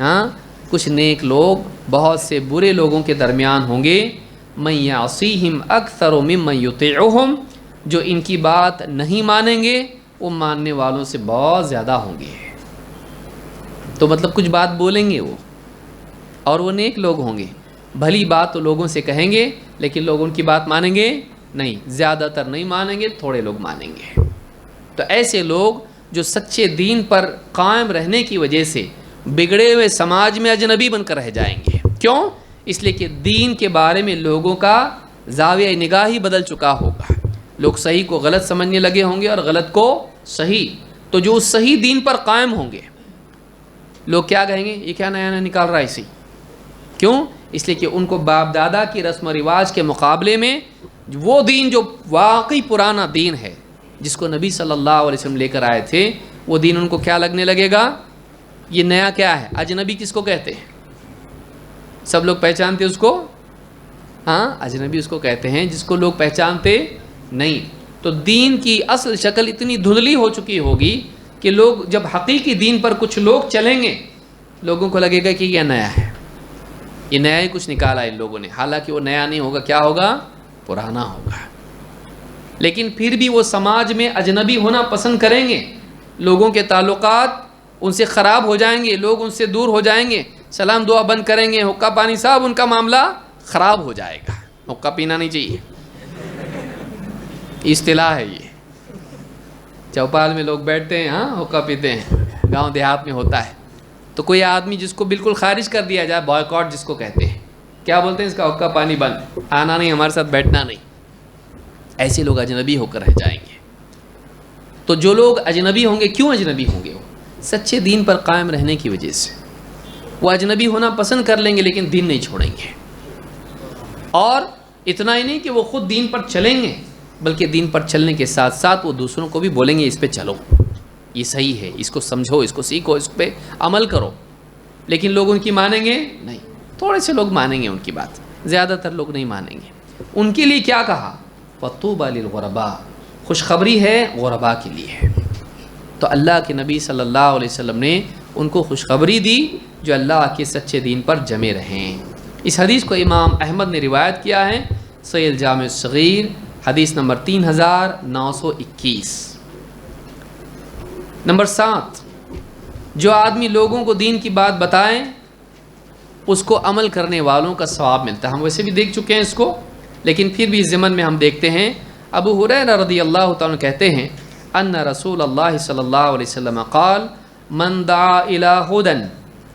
S1: ہاں، کچھ نیک لوگ بہت سے برے لوگوں کے درمیان ہوں گے۔ من یعصیہم اکثر ممن یطیعہم، جو ان کی بات نہیں مانیں گے وہ ماننے والوں سے بہت زیادہ ہوں گے۔ تو مطلب کچھ بات بولیں گے وہ، اور وہ نیک لوگ ہوں گے، بھلی بات تو لوگوں سے کہیں گے لیکن لوگ ان کی بات مانیں گے نہیں، زیادہ تر نہیں مانیں گے، تھوڑے لوگ مانیں گے۔ تو ایسے لوگ جو سچے دین پر قائم رہنے کی وجہ سے بگڑے ہوئے سماج میں اجنبی بن کر رہ جائیں گے۔ کیوں؟ اس لیے کہ دین کے بارے میں لوگوں کا زاویہ نگاہ ہی بدل چکا ہوگا، لوگ صحیح کو غلط سمجھنے لگے ہوں گے اور غلط کو صحیح۔ تو جو صحیح دین پر قائم ہوں گے، لوگ کیا کہیں گے؟ یہ کیا نیا نیا نکال رہا ہے اسی؟ کیوں؟ اس لیے کہ ان کو باپ دادا کی رسم و رواج کے مقابلے میں وہ دین جو واقعی پرانا دین ہے، جس کو نبی صلی اللہ علیہ وسلم لے کر آئے تھے، وہ دین ان کو کیا لگنے لگے گا؟ یہ نیا کیا ہے؟ اجنبی کس کو کہتے ہیں؟ سب لوگ پہچانتے اس کو؟ ہاں، اجنبی اس کو کہتے ہیں جس کو لوگ پہچانتے نہیں۔ تو دین کی اصل شکل اتنی دھندلی ہو چکی ہوگی کہ لوگ جب حقیقی دین پر کچھ لوگ چلیں گے، لوگوں کو لگے گا کہ یہ نیا ہے، یہ نیا ہی کچھ نکالا ان لوگوں نے، حالانکہ وہ نیا نہیں ہوگا، کیا ہوگا؟ پرانا ہوگا۔ لیکن پھر بھی وہ سماج میں اجنبی ہونا پسند کریں گے، لوگوں کے تعلقات ان سے خراب ہو جائیں گے، لوگ ان سے دور ہو جائیں گے، سلام دعا بند کریں گے، حقہ پانی صاحب ان کا معاملہ خراب ہو جائے گا۔ حقہ پینا نہیں چاہیے، اصطلاح ہے یہ، چوپال میں لوگ بیٹھتے ہیں، ہاں حقہ پیتے ہیں، گاؤں دیہات میں ہوتا ہے۔ تو کوئی آدمی جس کو بالکل خارج کر دیا جائے، بائیکاٹ جس کو کہتے ہیں، کیا بولتے ہیں؟ اس کا حقہ پانی بند، آنا نہیں، ہمارے ساتھ بیٹھنا نہیں۔ ایسے لوگ اجنبی ہو کر رہ جائیں گے۔ تو جو لوگ اجنبی ہوں گے، کیوں اجنبی ہوں گے؟ وہ سچے دین پر قائم رہنے کی وجہ سے وہ اجنبی ہونا پسند کر لیں گے لیکن دین نہیں چھوڑیں گے۔ اور اتنا ہی نہیں کہ وہ خود دین پر چلیں گے، بلکہ دین پر چلنے کے ساتھ ساتھ وہ دوسروں کو بھی بولیں گے اس پہ چلو، یہ صحیح ہے، اس کو سمجھو، اس کو سیکھو، اس پہ عمل کرو۔ لیکن لوگ ان کی مانیں گے نہیں، تھوڑے سے لوگ مانیں گے ان کی بات، زیادہ تر لوگ نہیں مانیں گے۔ ان کے لیے کیا کہا؟ فطوبى للغرباء، خوشخبری ہے غرباء کے لیے۔ تو اللہ کے نبی صلی اللہ علیہ وسلم نے ان کو خوشخبری دی جو اللہ کے سچے دین پر جمے رہیں۔ اس حدیث کو امام احمد نے روایت کیا ہے، صحیح الجامع الصغیر، حدیث نمبر 3921۔ نمبر 7، جو آدمی لوگوں کو دین کی بات بتائیں اس کو عمل کرنے والوں کا ثواب ملتا ہے۔ ہم ویسے بھی دیکھ چکے ہیں اس کو، لیکن پھر بھی اس ضمن میں ہم دیکھتے ہیں۔ ابو ہریرہ رضی اللہ تعالیٰ کہتے ہیں ان رسول اللہ صلی اللہ علیہ وسلم قال من دعا الى هدى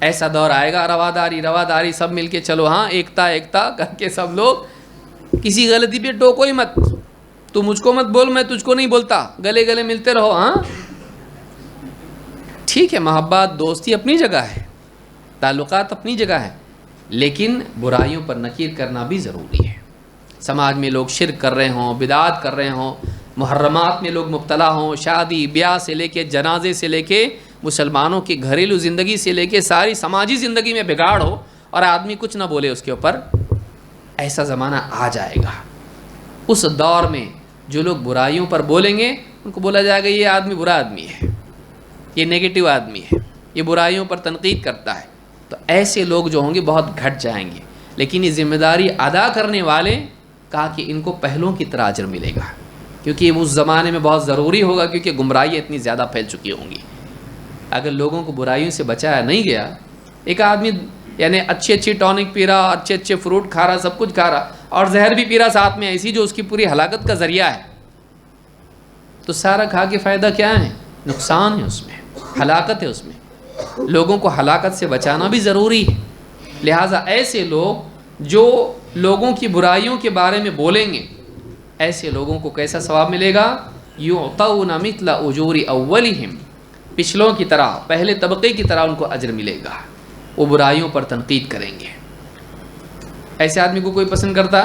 S1: ایسا دور آئے گا رواداری سب مل کے چلو، ہاں ایکتا کر کے سب لوگ کسی غلطی پہ ٹوکو ہی مت، تو مجھ کو مت بول میں تجھ کو نہیں بولتا، گلے ملتے رہو. ہاں ٹھیک ہے، محبت دوستی اپنی جگہ ہے، تعلقات اپنی جگہ ہے، لیکن برائیوں پر نکیر کرنا بھی ضروری ہے. سماج میں لوگ شرک کر رہے ہوں، بدعات کر رہے ہوں، محرمات میں لوگ مبتلا ہوں، شادی بیاہ سے لے کے جنازے سے لے کے مسلمانوں کی گھریلو زندگی سے لے کے ساری سماجی زندگی میں بگاڑ ہو اور آدمی کچھ نہ بولے اس کے اوپر، ایسا زمانہ آ جائے گا. اس دور میں جو لوگ برائیوں پر بولیں گے ان کو بولا جائے گا یہ آدمی برا آدمی ہے، یہ نیگیٹو آدمی ہے، یہ برائیوں پر تنقید کرتا ہے. تو ایسے لوگ جو ہوں گے بہت گھٹ جائیں گے. لیکن یہ ذمہ داری ادا کرنے والے کہا کہ ان کو پہلوں کی طرح اجر ملے گا، کیونکہ اس زمانے میں بہت ضروری ہوگا، کیونکہ گمراہیاں اتنی زیادہ پھیل چکی ہوں گی. اگر لوگوں کو برائیوں سے بچایا نہیں گیا، ایک آدمی یعنی اچھی ٹونک پی رہا، اچھے فروٹ کھا رہا، سب کچھ کھا رہا، اور زہر بھی پی رہا ساتھ میں ایسی جو اس کی پوری ہلاکت کا ذریعہ ہے، تو سارا کھا کے فائدہ کیا ہے؟ نقصان ہے اس میں، ہلاکت ہے اس میں. لوگوں کو ہلاکت سے بچانا بھی ضروری ہے. لہٰذا ایسے لوگ جو لوگوں کی برائیوں کے بارے میں بولیں گے، ایسے لوگوں کو کیسا ثواب ملے گا؟ یعطون مثل اجور اولہم، پچھلوں کی طرح، پہلے طبقے کی طرح ان کو اجر ملے گا. وہ برائیوں پر تنقید کریں گے. ایسے آدمی کو کوئی پسند کرتا؟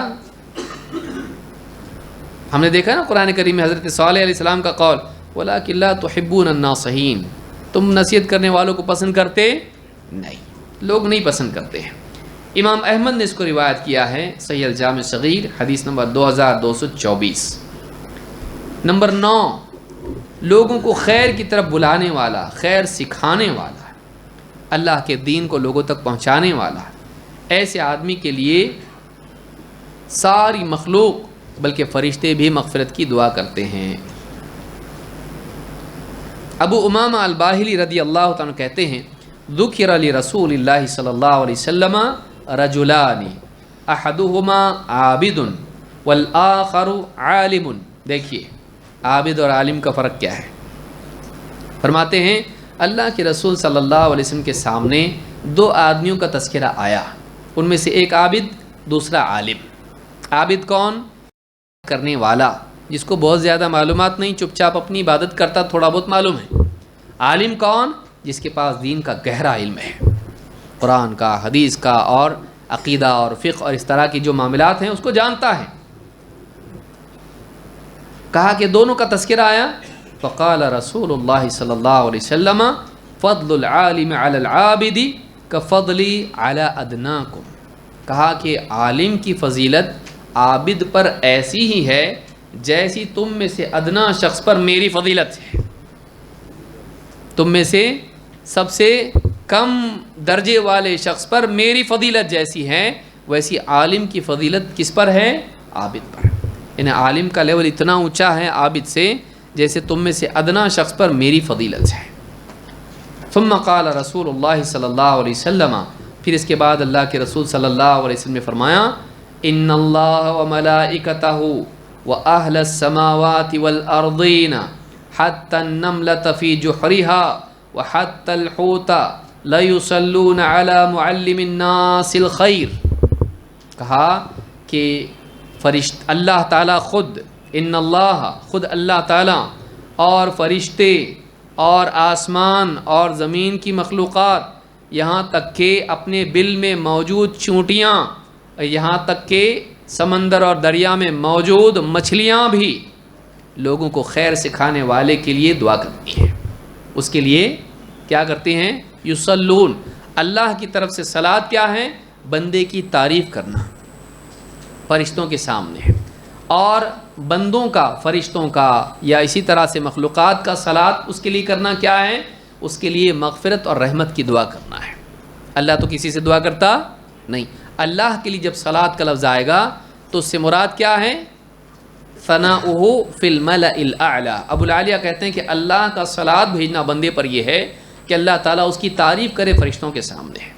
S1: ہم نے دیکھا نا قرآن کریم میں حضرت صالح علیہ السلام کا قول، وَلَٰكِن لَا تُحِبُّونَ النَّاصِحِينَ، تم نصیحت کرنے والوں کو پسند کرتے نہیں، لوگ نہیں پسند کرتے ہیں. امام احمد نے اس کو روایت کیا ہے، صحیح الجامع صغیر حدیث نمبر 2224. نمبر 9، لوگوں کو خیر کی طرف بلانے والا، خیر سکھانے والا، اللہ کے دین کو لوگوں تک پہنچانے والا، ایسے آدمی کے لیے ساری مخلوق بلکہ فرشتے بھی مغفرت کی دعا کرتے ہیں. ابو امامہ الباہلی رضی اللہ تعالیٰ کہتے ہیں، ذکر لرسول اللہ صلی اللہ علیہ وسلم رجلان احدہما عابد والآخر عالم. دیکھیے عابد اور عالم کا فرق کیا ہے. فرماتے ہیں اللہ کے رسول صلی اللہ علیہ وسلم کے سامنے دو آدمیوں کا تذکرہ آیا، ان میں سے ایک عابد، دوسرا عالم. عابد کون؟ کرنے والا، جس کو بہت زیادہ معلومات نہیں، چپ چاپ اپنی عبادت کرتا، تھوڑا بہت معلوم ہے. عالم کون؟ جس کے پاس دین کا گہرا علم ہے، قرآن کا، حدیث کا، اور عقیدہ اور فقہ اور اس طرح کی جو معاملات ہیں اس کو جانتا ہے. کہا کہ دونوں کا تذکرہ آیا. فقال رسول اللہ صلی اللہ علیہ وسلم فضل العالم علی العابد کفضلی علی ادناکم. کہا کہ عالم کی فضیلت عابد پر ایسی ہی ہے جیسی تم میں سے ادنا شخص پر میری فضیلت ہے. تم میں سے سب سے کم درجے والے شخص پر میری فضیلت جیسی ہے، ویسی عالم کی فضیلت کس پر ہے؟ عابد پر. یعنی عالم کا لیول اتنا اونچا ہے عابد سے جیسے تم میں سے ادنا شخص پر میری فضیلت ہے. ثم قال رسول اللہ صلی اللہ علیہ وسلم، پھر اس کے بعد اللہ کے رسول صلی اللہ علیہ وسلم نے فرمایا، ان اللہ وملائکتہ واہل السماوات والارضین حتی النملۃ فی جحرها وحتی الحوت لیصلون علی معلم الناس الخیر. کہا کہ اللہ تعالیٰ خود، ان اللہ خود اللہ تعالیٰ اور فرشتے اور آسمان اور زمین کی مخلوقات، یہاں تک کہ اپنے بل میں موجود چونٹیاں، یہاں تک کہ سمندر اور دریا میں موجود مچھلیاں بھی لوگوں کو خیر سکھانے والے کے لیے دعا کرتی ہیں. اس کے لیے کیا کرتے ہیں؟ یصلون. اللہ کی طرف سے صلاۃ کیا ہے؟ بندے کی تعریف کرنا فرشتوں کے سامنے، اور بندوں کا، فرشتوں کا یا اسی طرح سے مخلوقات کا صلاۃ اس کے لیے کرنا کیا ہے؟ اس کے لیے مغفرت اور رحمت کی دعا کرنا ہے. اللہ تو کسی سے دعا کرتا نہیں. اللہ کے لیے جب صلاۃ کا لفظ آئے گا تو اس سے مراد کیا ہے؟ ثناؤہ فی الملأ الاعلی. ابو العالیہ کہتے ہیں کہ اللہ کا صلاۃ بھیجنا بندے پر یہ ہے کہ اللہ تعالیٰ اس کی تعریف کرے فرشتوں کے سامنے.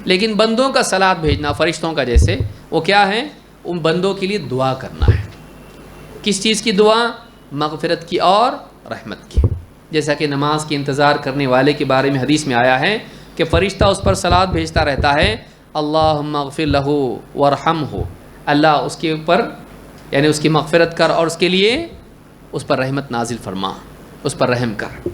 S1: لیکن بندوں کا صلاۃ بھیجنا فرشتوں کا جیسے، وہ کیا ہے؟ ان بندوں کے لیے دعا کرنا ہے. کس چیز کی دعا؟ مغفرت کی اور رحمت کی. جیسا کہ نماز کے انتظار کرنے والے کے بارے میں حدیث میں آیا ہے کہ فرشتہ اس پر صلات بھیجتا رہتا ہے، اللہم اغفر لہ ورحمہ، اللہ اس کے اوپر یعنی اس کی مغفرت کر اور اس کے لیے اس پر رحمت نازل فرما، اس پر رحم کر۔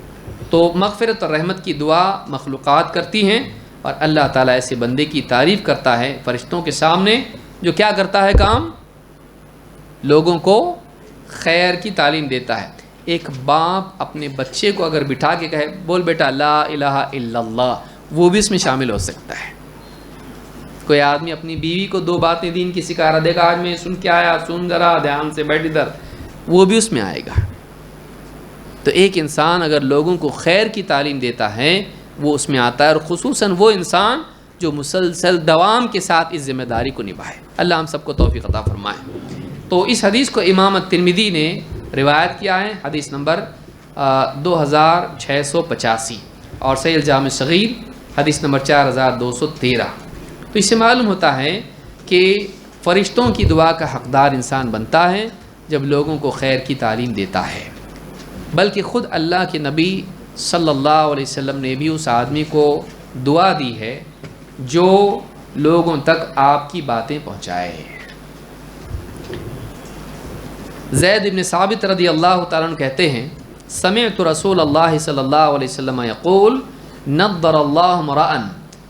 S1: تو مغفرت اور رحمت کی دعا مخلوقات کرتی ہیں، اور اللہ تعالیٰ ایسے بندے کی تعریف کرتا ہے فرشتوں کے سامنے جو کیا کرتا ہے کام؟ لوگوں کو خیر کی تعلیم دیتا ہے۔ ایک باپ اپنے بچے کو اگر بٹھا کے کہے بول بیٹا لا الہ الا اللہ، وہ بھی اس میں شامل ہو سکتا ہے۔ کوئی آدمی اپنی بیوی کو 2 باتیں دین کی سکھا رہا، دیکھا آج میں سن کے آیا، سن ذرا دھیان سے بیٹھ ادھر، وہ بھی اس میں آئے گا۔ تو ایک انسان اگر لوگوں کو خیر کی تعلیم دیتا ہے وہ اس میں آتا ہے، اور خصوصاً وہ انسان جو مسلسل دوام کے ساتھ اس ذمہ داری کو نبھائے۔ اللہ ہم سب کو توفیق عطا فرمائے۔ تو اس حدیث کو امام الترمذی نے روایت کیا ہے، حدیث نمبر 2685، اور صحیح الجامع الصغیر حدیث نمبر 4213۔ تو اس سے معلوم ہوتا ہے کہ فرشتوں کی دعا کا حقدار انسان بنتا ہے جب لوگوں کو خیر کی تعلیم دیتا ہے، بلکہ خود اللہ کے نبی صلی اللہ علیہ وسلم نے بھی اس آدمی کو دعا دی ہے جو لوگوں تک آپ کی باتیں پہنچائے۔ زید بن ثابت رضی اللہ تعالیٰ عنہ کہتے ہیں سمعت رسول اللہ صلی اللہ علیہ وسلم یقول نضر اللہ امرأ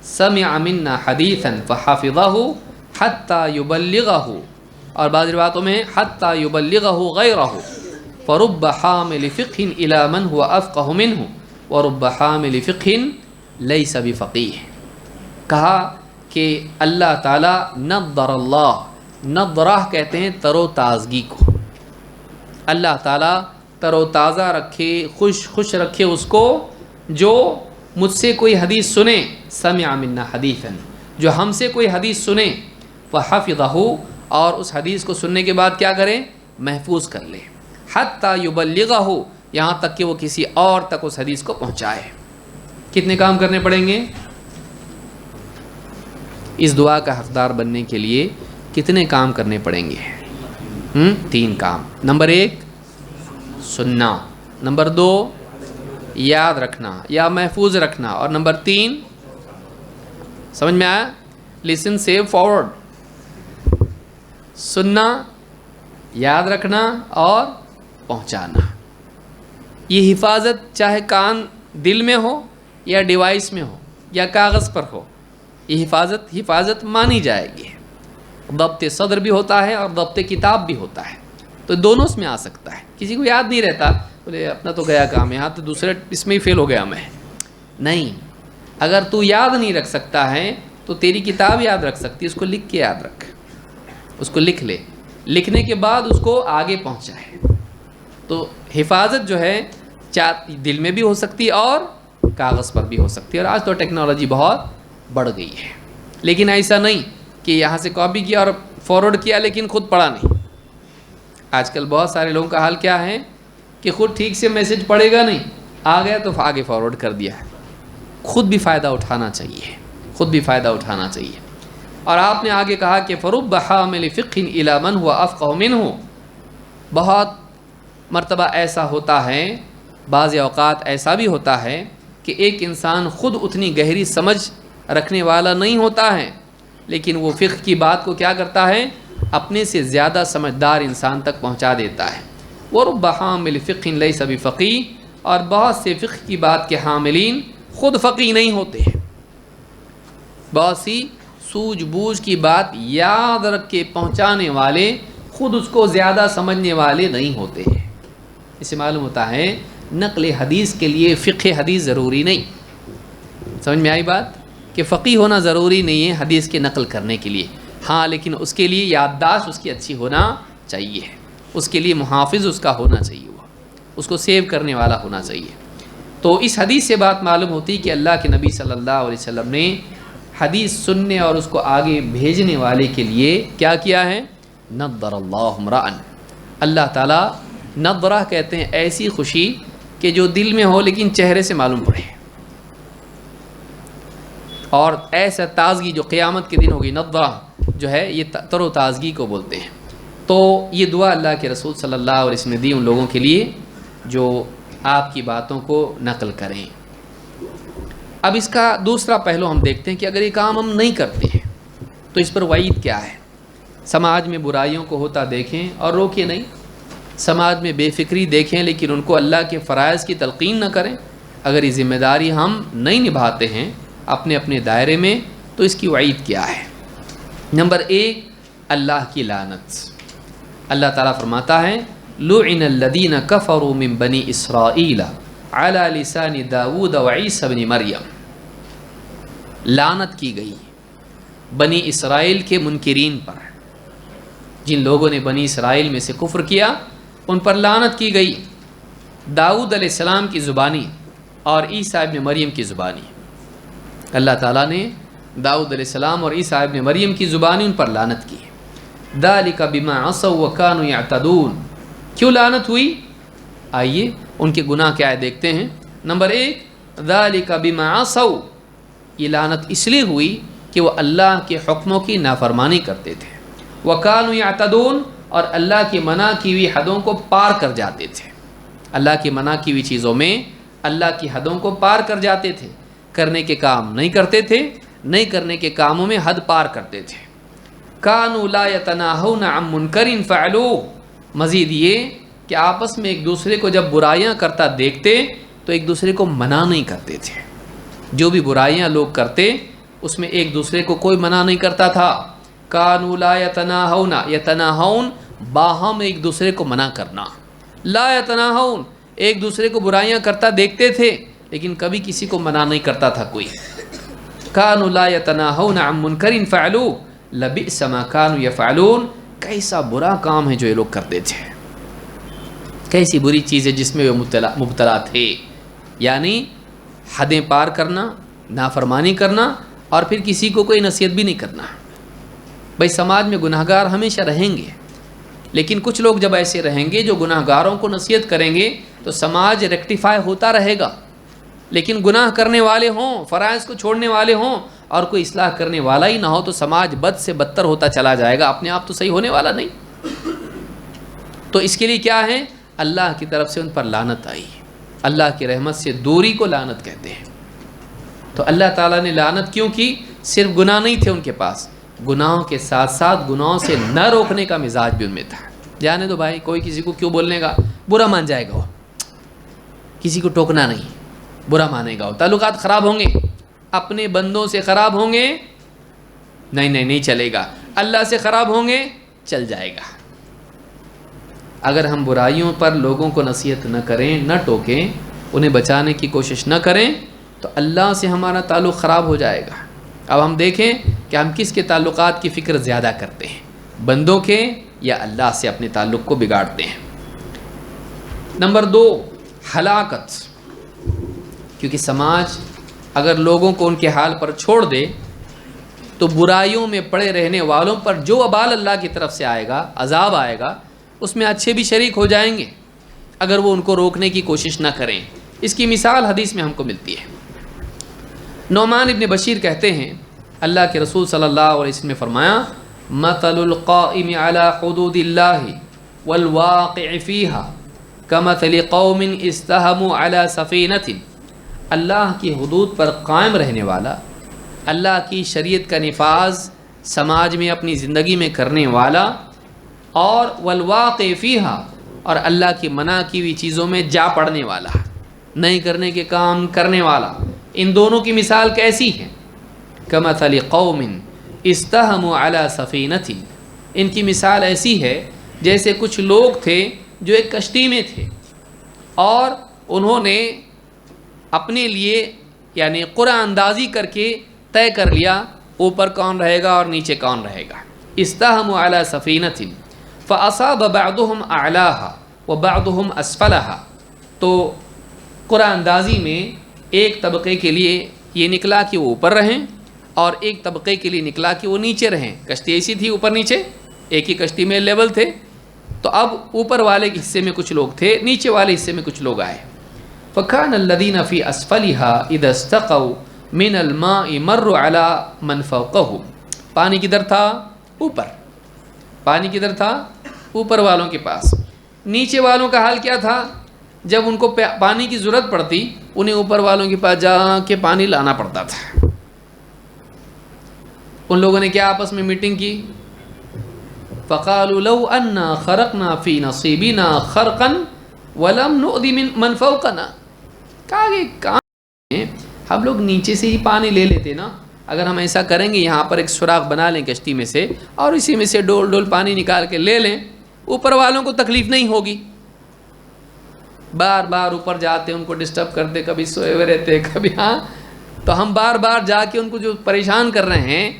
S1: سمع منا حدیثا فحفظه حتى يبلغه، اور بعض روایتوں میں حتى يبلغه غیرہ، فرب حامل فقہ الى من هو افقہ منہ ورب حامل فقہ لیس بفقیہ۔ کہا کہ اللہ تعالیٰ نضر اللہ، نضرہ کہتے ہیں تر و تازگی کو، اللہ تعالیٰ تر و تازہ رکھے، خوش رکھے اس کو جو مجھ سے کوئی حدیث سنے، سمع منا حدیثا، جو ہم سے کوئی حدیث سنے، فحفظہ، اور اس حدیث کو سننے کے بعد کیا کرے؟ محفوظ کر لے، حتی یبلغہ، یہاں تک کہ وہ کسی اور تک اس حدیث کو پہنچائے۔ کتنے کام کرنے پڑیں گے؟ اس دعا کا حقدار بننے کے لیے کتنے کام کرنے پڑیں گے؟ 3 کام۔ نمبر 1 سننا، نمبر 2 یاد رکھنا یا محفوظ رکھنا، اور نمبر 3 سمجھ میں آیا؟ لسن سیو فارورڈ، سننا، یاد رکھنا اور پہنچانا۔ یہ حفاظت چاہے کان دل میں ہو یا ڈیوائس میں ہو یا کاغذ پر ہو، یہ حفاظت مانی جائے گی۔ ضبط صدر بھی ہوتا ہے اور ضبط کتاب بھی ہوتا ہے، تو دونوں اس میں آ سکتا ہے۔ کسی کو یاد نہیں رہتا، بولے اپنا تو گیا کام، یہاں تو دوسرے اس میں ہی فیل ہو گیا میں۔ نہیں، اگر تو یاد نہیں رکھ سکتا ہے تو تیری کتاب یاد رکھ سکتی ہے، اس کو لکھ کے یاد رکھ، اس کو لکھ لے، لکھنے کے بعد اس کو آگے پہنچائے۔ تو حفاظت جو ہے دل میں بھی ہو سکتی ہے اور کاغذ پر بھی ہو سکتی ہے، اور آج تو ٹیکنالوجی بہت بڑھ گئی ہے۔ لیکن ایسا نہیں کہ یہاں سے کاپی کیا اور فارورڈ کیا لیکن خود پڑھا نہیں۔ آج کل بہت سارے لوگوں کا حال کیا ہے کہ خود ٹھیک سے میسج پڑھے گا نہیں، آ گیا تو آگے فارورڈ کر دیا ہے۔ خود بھی فائدہ اٹھانا چاہیے، خود بھی فائدہ اٹھانا چاہیے۔ اور آپ نے آگے کہا کہ فرب حامل فقہ الی من هو افقہ منہ، بہت مرتبہ ایسا ہوتا ہے، بعض اوقات ایسا بھی ہوتا ہے کہ ایک انسان خود اتنی گہری سمجھ رکھنے والا نہیں ہوتا ہے، لیکن وہ فقہ کی بات کو کیا کرتا ہے؟ اپنے سے زیادہ سمجھدار انسان تک پہنچا دیتا ہے۔ وَرُبَّ حَامِلِ فِقْهٍ لَيْسَ بِفَقِيهٍ، اور بہت سے فقہ کی بات کے حاملین خود فقیہ نہیں ہوتے ہیں، بہت سی سوجھ بوجھ کی بات یاد رکھ کے پہنچانے والے خود اس کو زیادہ سمجھنے والے نہیں ہوتے ہیں۔ اس سے معلوم ہوتا ہے نقل حدیث کے لیے فقہ حدیث ضروری نہیں۔ سمجھ میں آئی بات؟ کہ فقیہ ہونا ضروری نہیں ہے حدیث کے نقل کرنے کے لیے، ہاں لیکن اس کے لیے یادداشت اس کی اچھی ہونا چاہیے، اس کے لیے محافظ اس کا ہونا چاہیے، وہ اس کو سیو کرنے والا ہونا چاہیے۔ تو اس حدیث سے بات معلوم ہوتی کہ اللہ کے نبی صلی اللہ علیہ وسلم نے حدیث سننے اور اس کو آگے بھیجنے والے کے لیے کیا کیا ہے؟ نضر اللہ امرأ، اللہ تعالیٰ نضرہ کہتے ہیں ایسی خوشی کہ جو دل میں ہو لیکن چہرے سے معلوم پڑے، اور ایسا تازگی جو قیامت کے دن ہوگی، نضرہ جو ہے یہ تر و تازگی کو بولتے ہیں۔ تو یہ دعا اللہ کے رسول صلی اللہ علیہ وسلم نے دی ان لوگوں کے لیے جو آپ کی باتوں کو نقل کریں۔ اب اس کا دوسرا پہلو ہم دیکھتے ہیں کہ اگر یہ کام ہم نہیں کرتے ہیں تو اس پر وعید کیا ہے۔ سماج میں برائیوں کو ہوتا دیکھیں اور روکے نہیں، سماج میں بے فکری دیکھیں لیکن ان کو اللہ کے فرائض کی تلقین نہ کریں۔ اگر یہ ذمہ داری ہم نہیں نبھاتے ہیں اپنے اپنے دائرے میں تو اس کی وعید کیا ہے۔ نمبر 1، اللہ کی لعنت۔ اللہ تعالیٰ فرماتا ہے لعن الذین کفروا من بنی اسرائیل علی لسان داود و عیسی بن مریم، لعنت کی گئی بنی اسرائیل کے منکرین پر، جن لوگوں نے بنی اسرائیل میں سے کفر کیا ان پر لعنت کی گئی، داؤد علیہ السلام کی زبانی اور عیسیٰ ابن مریم کی زبانی۔ اللہ تعالیٰ نے داؤد علیہ السلام اور عیسیٰ ابن مریم کی زبانی ان پر لعنت کی۔ ذالک بما عصوا وکانوا یعتدون، کیوں لعنت ہوئی؟ آئیے ان کے گناہ کیا ہے دیکھتے ہیں۔ نمبر 1، ذالک بما عصوا، یہ لعنت اس لیے ہوئی کہ وہ اللہ کے حکموں کی نافرمانی کرتے تھے، وکانوا یعتدون، اور اللہ کی منع کی ہوئی حدوں کو پار کر جاتے تھے۔ اللہ کی منع کی ہوئی چیزوں میں اللہ کی حدوں کو پار کر جاتے تھے، کرنے کے کام نہیں کرتے تھے، نہیں کرنے کے کاموں میں حد پار کرتے تھے۔ کانوا لا یتناہون عن منکر فعلوہ، مزید یہ کہ آپس میں ایک دوسرے کو جب برائیاں کرتا دیکھتے تو ایک دوسرے کو منع نہیں کرتے تھے۔ جو بھی برائیاں لوگ کرتے اس میں ایک دوسرے کو کوئی منع نہیں کرتا تھا۔ کانوا لا یتناہون، یتناہون باہم ایک دوسرے کو منع کرنا، لا یتناہون ایک دوسرے کو برائیاں کرتا دیکھتے تھے لیکن کبھی کسی کو منع نہیں کرتا تھا کوئی۔ کانوا لا یتناہون عن منکر فعلوہ لبئس ما کانوا یفعلون، کیسا برا کام ہے جو یہ لوگ کرتے تھے، کیسی بری چیز ہے جس میں وہ مبتلا تھے، یعنی حدیں پار کرنا، نافرمانی کرنا، اور پھر کسی کو کوئی نصیحت بھی نہیں کرنا۔ بھائی سماج میں گناہ گار ہمیشہ رہیں گے، لیکن کچھ لوگ جب ایسے رہیں گے جو گناہ گاروں کو نصیحت کریں گے تو سماج ریکٹیفائی ہوتا رہے گا، لیکن گناہ کرنے والے ہوں، فرائض کو چھوڑنے والے ہوں اور کوئی اصلاح کرنے والا ہی نہ ہو تو سماج بد سے بدتر ہوتا چلا جائے گا، اپنے آپ تو صحیح ہونے والا نہیں۔ تو اس کے لیے کیا ہے؟ اللہ کی طرف سے ان پر لعنت آئی، اللہ کی رحمت سے دوری کو لعنت کہتے ہیں۔ تو اللہ تعالیٰ نے لعنت کیوں کی؟ صرف گناہ نہیں تھے ان کے پاس، گناہوں کے ساتھ ساتھ گناہوں سے نہ روکنے کا مزاج بھی ان میں تھا۔ جانے دو بھائی، کوئی کسی کو کیوں بولنے گا، برا مان جائے گا، وہ کسی کو ٹوکنا نہیں، برا مانے گا، وہ تعلقات خراب ہوں گے، اپنے بندوں سے خراب ہوں گے، نہیں چلے گا، اللہ سے خراب ہوں گے، چل جائے گا۔ اگر ہم برائیوں پر لوگوں کو نصیحت نہ کریں، نہ ٹوکیں، انہیں بچانے کی کوشش نہ کریں تو اللہ سے ہمارا تعلق خراب ہو جائے گا۔ اب ہم دیکھیں کہ ہم کس کے تعلقات کی فکر زیادہ کرتے ہیں، بندوں کے یا اللہ سے اپنے تعلق کو بگاڑتے ہیں۔ نمبر 2، ہلاکت، کیونکہ سماج اگر لوگوں کو ان کے حال پر چھوڑ دے تو برائیوں میں پڑے رہنے والوں پر جو وبال اللہ کی طرف سے آئے گا، عذاب آئے گا، اس میں اچھے بھی شریک ہو جائیں گے اگر وہ ان کو روکنے کی کوشش نہ کریں۔ اس کی مثال حدیث میں ہم کو ملتی ہے۔ نعمان ابن بشیر کہتے ہیں اللہ کے رسول صلی اللہ علیہ وسلم نے فرمایا مثل القائم علی حدود اللہ والواقع فیہا کمثل قوم استہموا علی سفینۃ، اللہ کی حدود پر قائم رہنے والا، اللہ کی شریعت کا نفاذ سماج میں اپنی زندگی میں کرنے والا، اور والواقع فیہا، اور اللہ کی منع کی ہوئی چیزوں میں جا پڑنے والا، نہیں کرنے کے کام کرنے والا، ان دونوں کی مثال کیسی ہے؟ کمثل قوم استہموا علی سفینۃ، ان کی مثال ایسی ہے جیسے کچھ لوگ تھے جو ایک کشتی میں تھے اور انہوں نے اپنے لیے یعنی قرعہ اندازی کر کے طے کر لیا اوپر کون رہے گا اور نیچے کون رہے گا۔ استہموا علی سفینۃ فاصاب بعضهم اعلاها وبعضهم اسفلها، تو قرعہ اندازی میں ایک طبقے کے لیے یہ نکلا کہ وہ اوپر رہیں اور ایک طبقے کے لیے نکلا کہ وہ نیچے رہیں۔ کشتی ایسی تھی اوپر نیچے، ایک ہی کشتی میں لیول تھے، تو اب اوپر والے کے حصے میں کچھ لوگ تھے، نیچے والے حصے میں کچھ لوگ آئے۔ فَكَانَ الَّذِينَ فِي أَسْفَلِهَا إِذَا اسْتَقَوْا مِنَ الْمَاءِ مَرُّوا عَلَى مَنْ فَوْقَهُمْ، پانی کدھر تھا؟ اوپر، پانی کدھر تھا؟ اوپر والوں کے پاس۔ نیچے والوں کا حال کیا تھا؟ جب ان کو پانی کی ضرورت پڑتی انہیں اوپر والوں کے پاس جا کے پانی لانا پڑتا تھا۔ ان لوگوں نے کیا آپس میں میٹنگ کی، فَقَالُوا لَوْ أَنَّا خَرَقْنَا فِي نَصِيبِنَا خَرْقًا وَلَمْ نُؤْذِ مَنْ فَوْقَنَا، کہا کہ کام ہم لوگ نیچے سے ہی پانی لے لیتے نا، اگر ہم ایسا کریں گے یہاں پر ایک سوراخ بنا لیں کشتی میں سے اور اسی میں سے ڈول ڈول پانی نکال کے لے لیں، اوپر والوں کو تکلیف نہیں ہوگی۔ بار بار اوپر جاتے ان کو ڈسٹرب کرتے، کبھی سوئے ہوئے رہتے کبھی تو ہم بار بار جا کے ان کو جو پریشان کر رہے ہیں،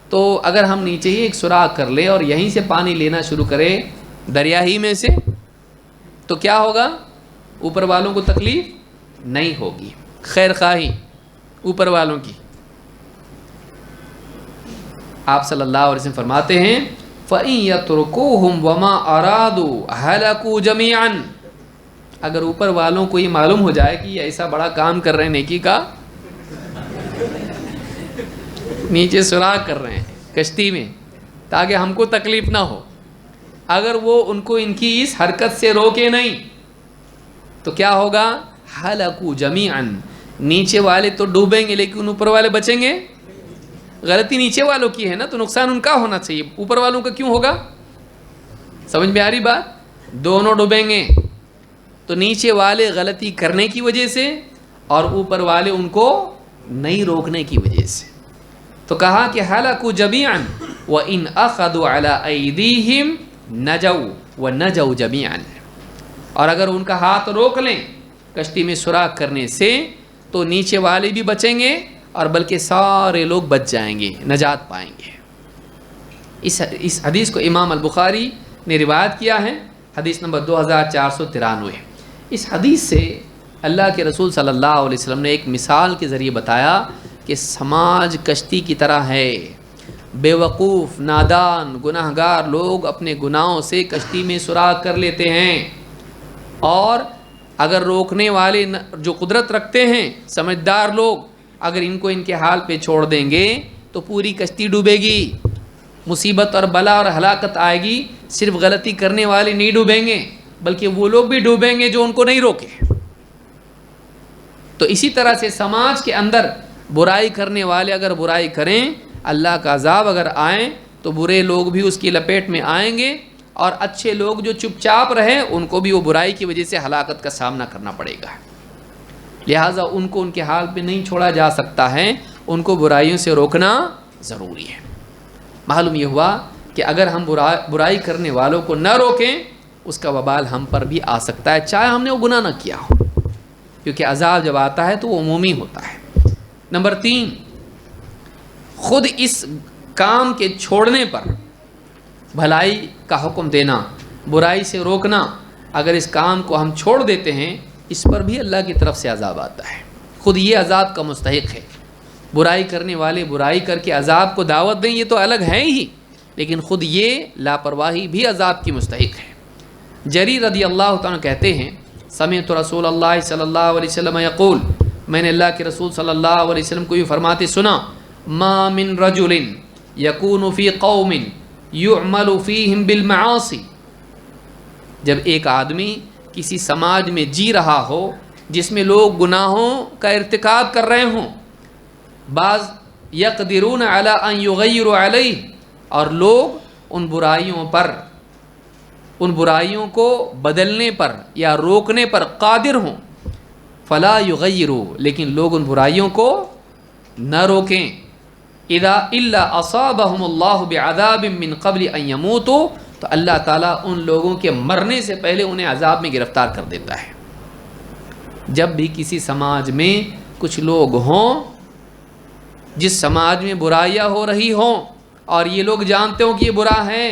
S1: تو اگر ہم نیچے ہی ایک سوراخ کر لیں اور یہیں سے پانی لینا شروع کریں دریا ہی میں سے، تو کیا ہوگا؟ اوپر والوں کو تکلیف نہیں ہوگی، خیر خواہی اوپر والوں کی۔ آپ صلی اللہ علیہ وسلم فرماتے ہیں فَإِن يَتْرُكُوهُمْ وَمَا أَرَادُوا هَلَكُوا جَمِيعًا، اگر اوپر والوں کو یہ معلوم ہو جائے کہ یہ ایسا بڑا کام کر رہے ہیں نیکی کا، نیچے سوراخ کر رہے ہیں کشتی میں تاکہ ہم کو تکلیف نہ ہو، اگر وہ ان کو ان کی اس حرکت سے روکے نہیں تو کیا ہوگا؟ ہَلَكُوا جَمِيعًا، نیچے والے تو ڈوبیں گے لیکن اوپر والے بچیں گے۔ غلطی نیچے والوں کی ہے نا تو نقصان ان کا ہونا چاہیے، اوپر والوں کا کیوں ہوگا؟ سمجھ میں آ رہی بات؟ دونوں ڈوبیں گے، تو نیچے والے غلطی کرنے کی وجہ سے اور اوپر والے ان کو نہیں روکنے کی وجہ سے۔ تو کہا کہ ہلاکوا جمیعا وَإِنْ أَخَذُوا عَلَىٰ أَيْدِيهِمْ نَجَوْا وَنَجَوْا جَمِيعًا، اور اگر ان کا ہاتھ روک لیں کشتی میں سوراخ کرنے سے تو نیچے والے بھی بچیں گے اور بلکہ سارے لوگ بچ جائیں گے، نجات پائیں گے۔ اس حدیث کو امام البخاری نے روایت کیا ہے، حدیث نمبر 2493۔ اس حدیث سے اللہ کے رسول صلی اللہ علیہ وسلم نے ایک مثال کے ذریعے بتایا کہ سماج کشتی کی طرح ہے، بے وقوف نادان گناہ گار لوگ اپنے گناہوں سے کشتی میں سوراخ کر لیتے ہیں، اور اگر روکنے والے جو قدرت رکھتے ہیں سمجھدار لوگ اگر ان کو ان کے حال پہ چھوڑ دیں گے تو پوری کشتی ڈوبے گی، مصیبت اور بلا اور ہلاکت آئے گی۔ صرف غلطی کرنے والے نہیں ڈوبیں گے بلکہ وہ لوگ بھی ڈوبیں گے جو ان کو نہیں روکے۔ تو اسی طرح سے سماج کے اندر برائی کرنے والے اگر برائی کریں، اللہ کا عذاب اگر آئیں تو برے لوگ بھی اس کی لپیٹ میں آئیں گے، اور اچھے لوگ جو چپ چاپ رہیں ان کو بھی وہ برائی کی وجہ سے ہلاکت کا سامنا کرنا پڑے گا۔ لہٰذا ان کو ان کے حال پہ نہیں چھوڑا جا سکتا ہے، ان کو برائیوں سے روکنا ضروری ہے۔ معلوم یہ ہوا کہ اگر ہم برائی کرنے والوں کو نہ روکیں اس کا وبال ہم پر بھی آ سکتا ہے، چاہے ہم نے وہ گناہ نہ کیا ہو، کیونکہ عذاب جب آتا ہے تو وہ عمومی ہوتا ہے۔ نمبر 3، خود اس کام کے چھوڑنے پر بھلائی کا حکم دینا، برائی سے روکنا، اگر اس کام کو ہم چھوڑ دیتے ہیں اس پر بھی اللہ کی طرف سے عذاب آتا ہے، خود یہ عذاب کا مستحق ہے۔ برائی کرنے والے برائی کر کے عذاب کو دعوت دیں یہ تو الگ ہے ہی، لیکن خود یہ لاپرواہی بھی عذاب کی مستحق ہے۔ جریر رضی اللہ تعالیٰ کہتے ہیں سمعت رسول اللہ صلی اللہ علیہ وسلم یقول، میں نے اللہ کے رسول صلی اللہ علیہ وسلم کو یہ فرماتے سنا، ما من رجل یکون فی قوم یعمل فیہم بالمعاصی، جب ایک آدمی کسی سماج میں جی رہا ہو جس میں لوگ گناہوں کا ارتکاب کر رہے ہوں، بعض یقدرون علی ان یغیروا علیہ، اور لوگ ان برائیوں کو بدلنے پر یا روکنے پر قادر ہوں، فلا یغیروا، لیکن لوگ ان برائیوں کو نہ روکیں، اذا الا اصابهم اللہ بعذاب من قبل ان یموتوا، تو اللہ تعالیٰ ان لوگوں کے مرنے سے پہلے انہیں عذاب میں گرفتار کر دیتا ہے۔ جب بھی کسی سماج میں کچھ لوگ ہوں جس سماج میں برائیاں ہو رہی ہوں اور یہ لوگ جانتے ہوں کہ یہ برا ہے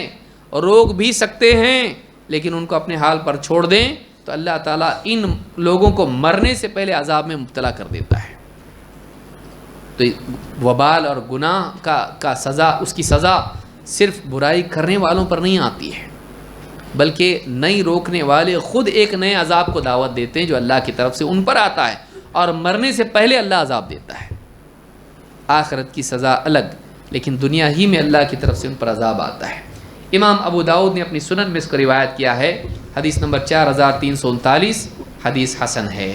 S1: اور روک بھی سکتے ہیں لیکن ان کو اپنے حال پر چھوڑ دیں، تو اللہ تعالیٰ ان لوگوں کو مرنے سے پہلے عذاب میں مبتلا کر دیتا ہے۔ تو وبال اور گناہ کا سزا، اس کی سزا صرف برائی کرنے والوں پر نہیں آتی ہے بلکہ نہیں روکنے والے خود ایک نئے عذاب کو دعوت دیتے ہیں جو اللہ کی طرف سے ان پر آتا ہے، اور مرنے سے پہلے اللہ عذاب دیتا ہے۔ آخرت کی سزا الگ، لیکن دنیا ہی میں اللہ کی طرف سے ان پر عذاب آتا ہے۔ امام ابو داؤد نے اپنی سنن میں اس کو روایت کیا ہے، حدیث نمبر 4339، حدیث حسن ہے۔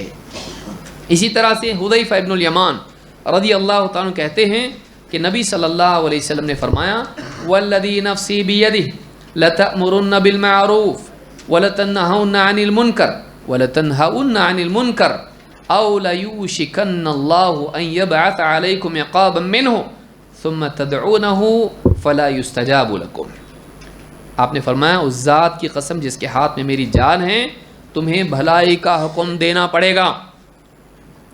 S1: اسی طرح سے حذیفہ ابن الیمان رضی اللہ تعالیٰ عنہ کہتے ہیں کہ نبی صلی اللہ علیہ وسلم نے فرمایا والذی نفسی بیدہ لتأمرن بالمعروف ولتنہون عن المنکر ولتنہون عن المنکر او لیوشکن اللہ ان یبعث علیکم عقابا منہ ثم تدعونہ فلا یستجاب لکم۔ آپ نے فرمایا اس ذات کی قسم جس کے ہاتھ میں میری جان ہے، تمہیں بھلائی کا حکم دینا پڑے گا،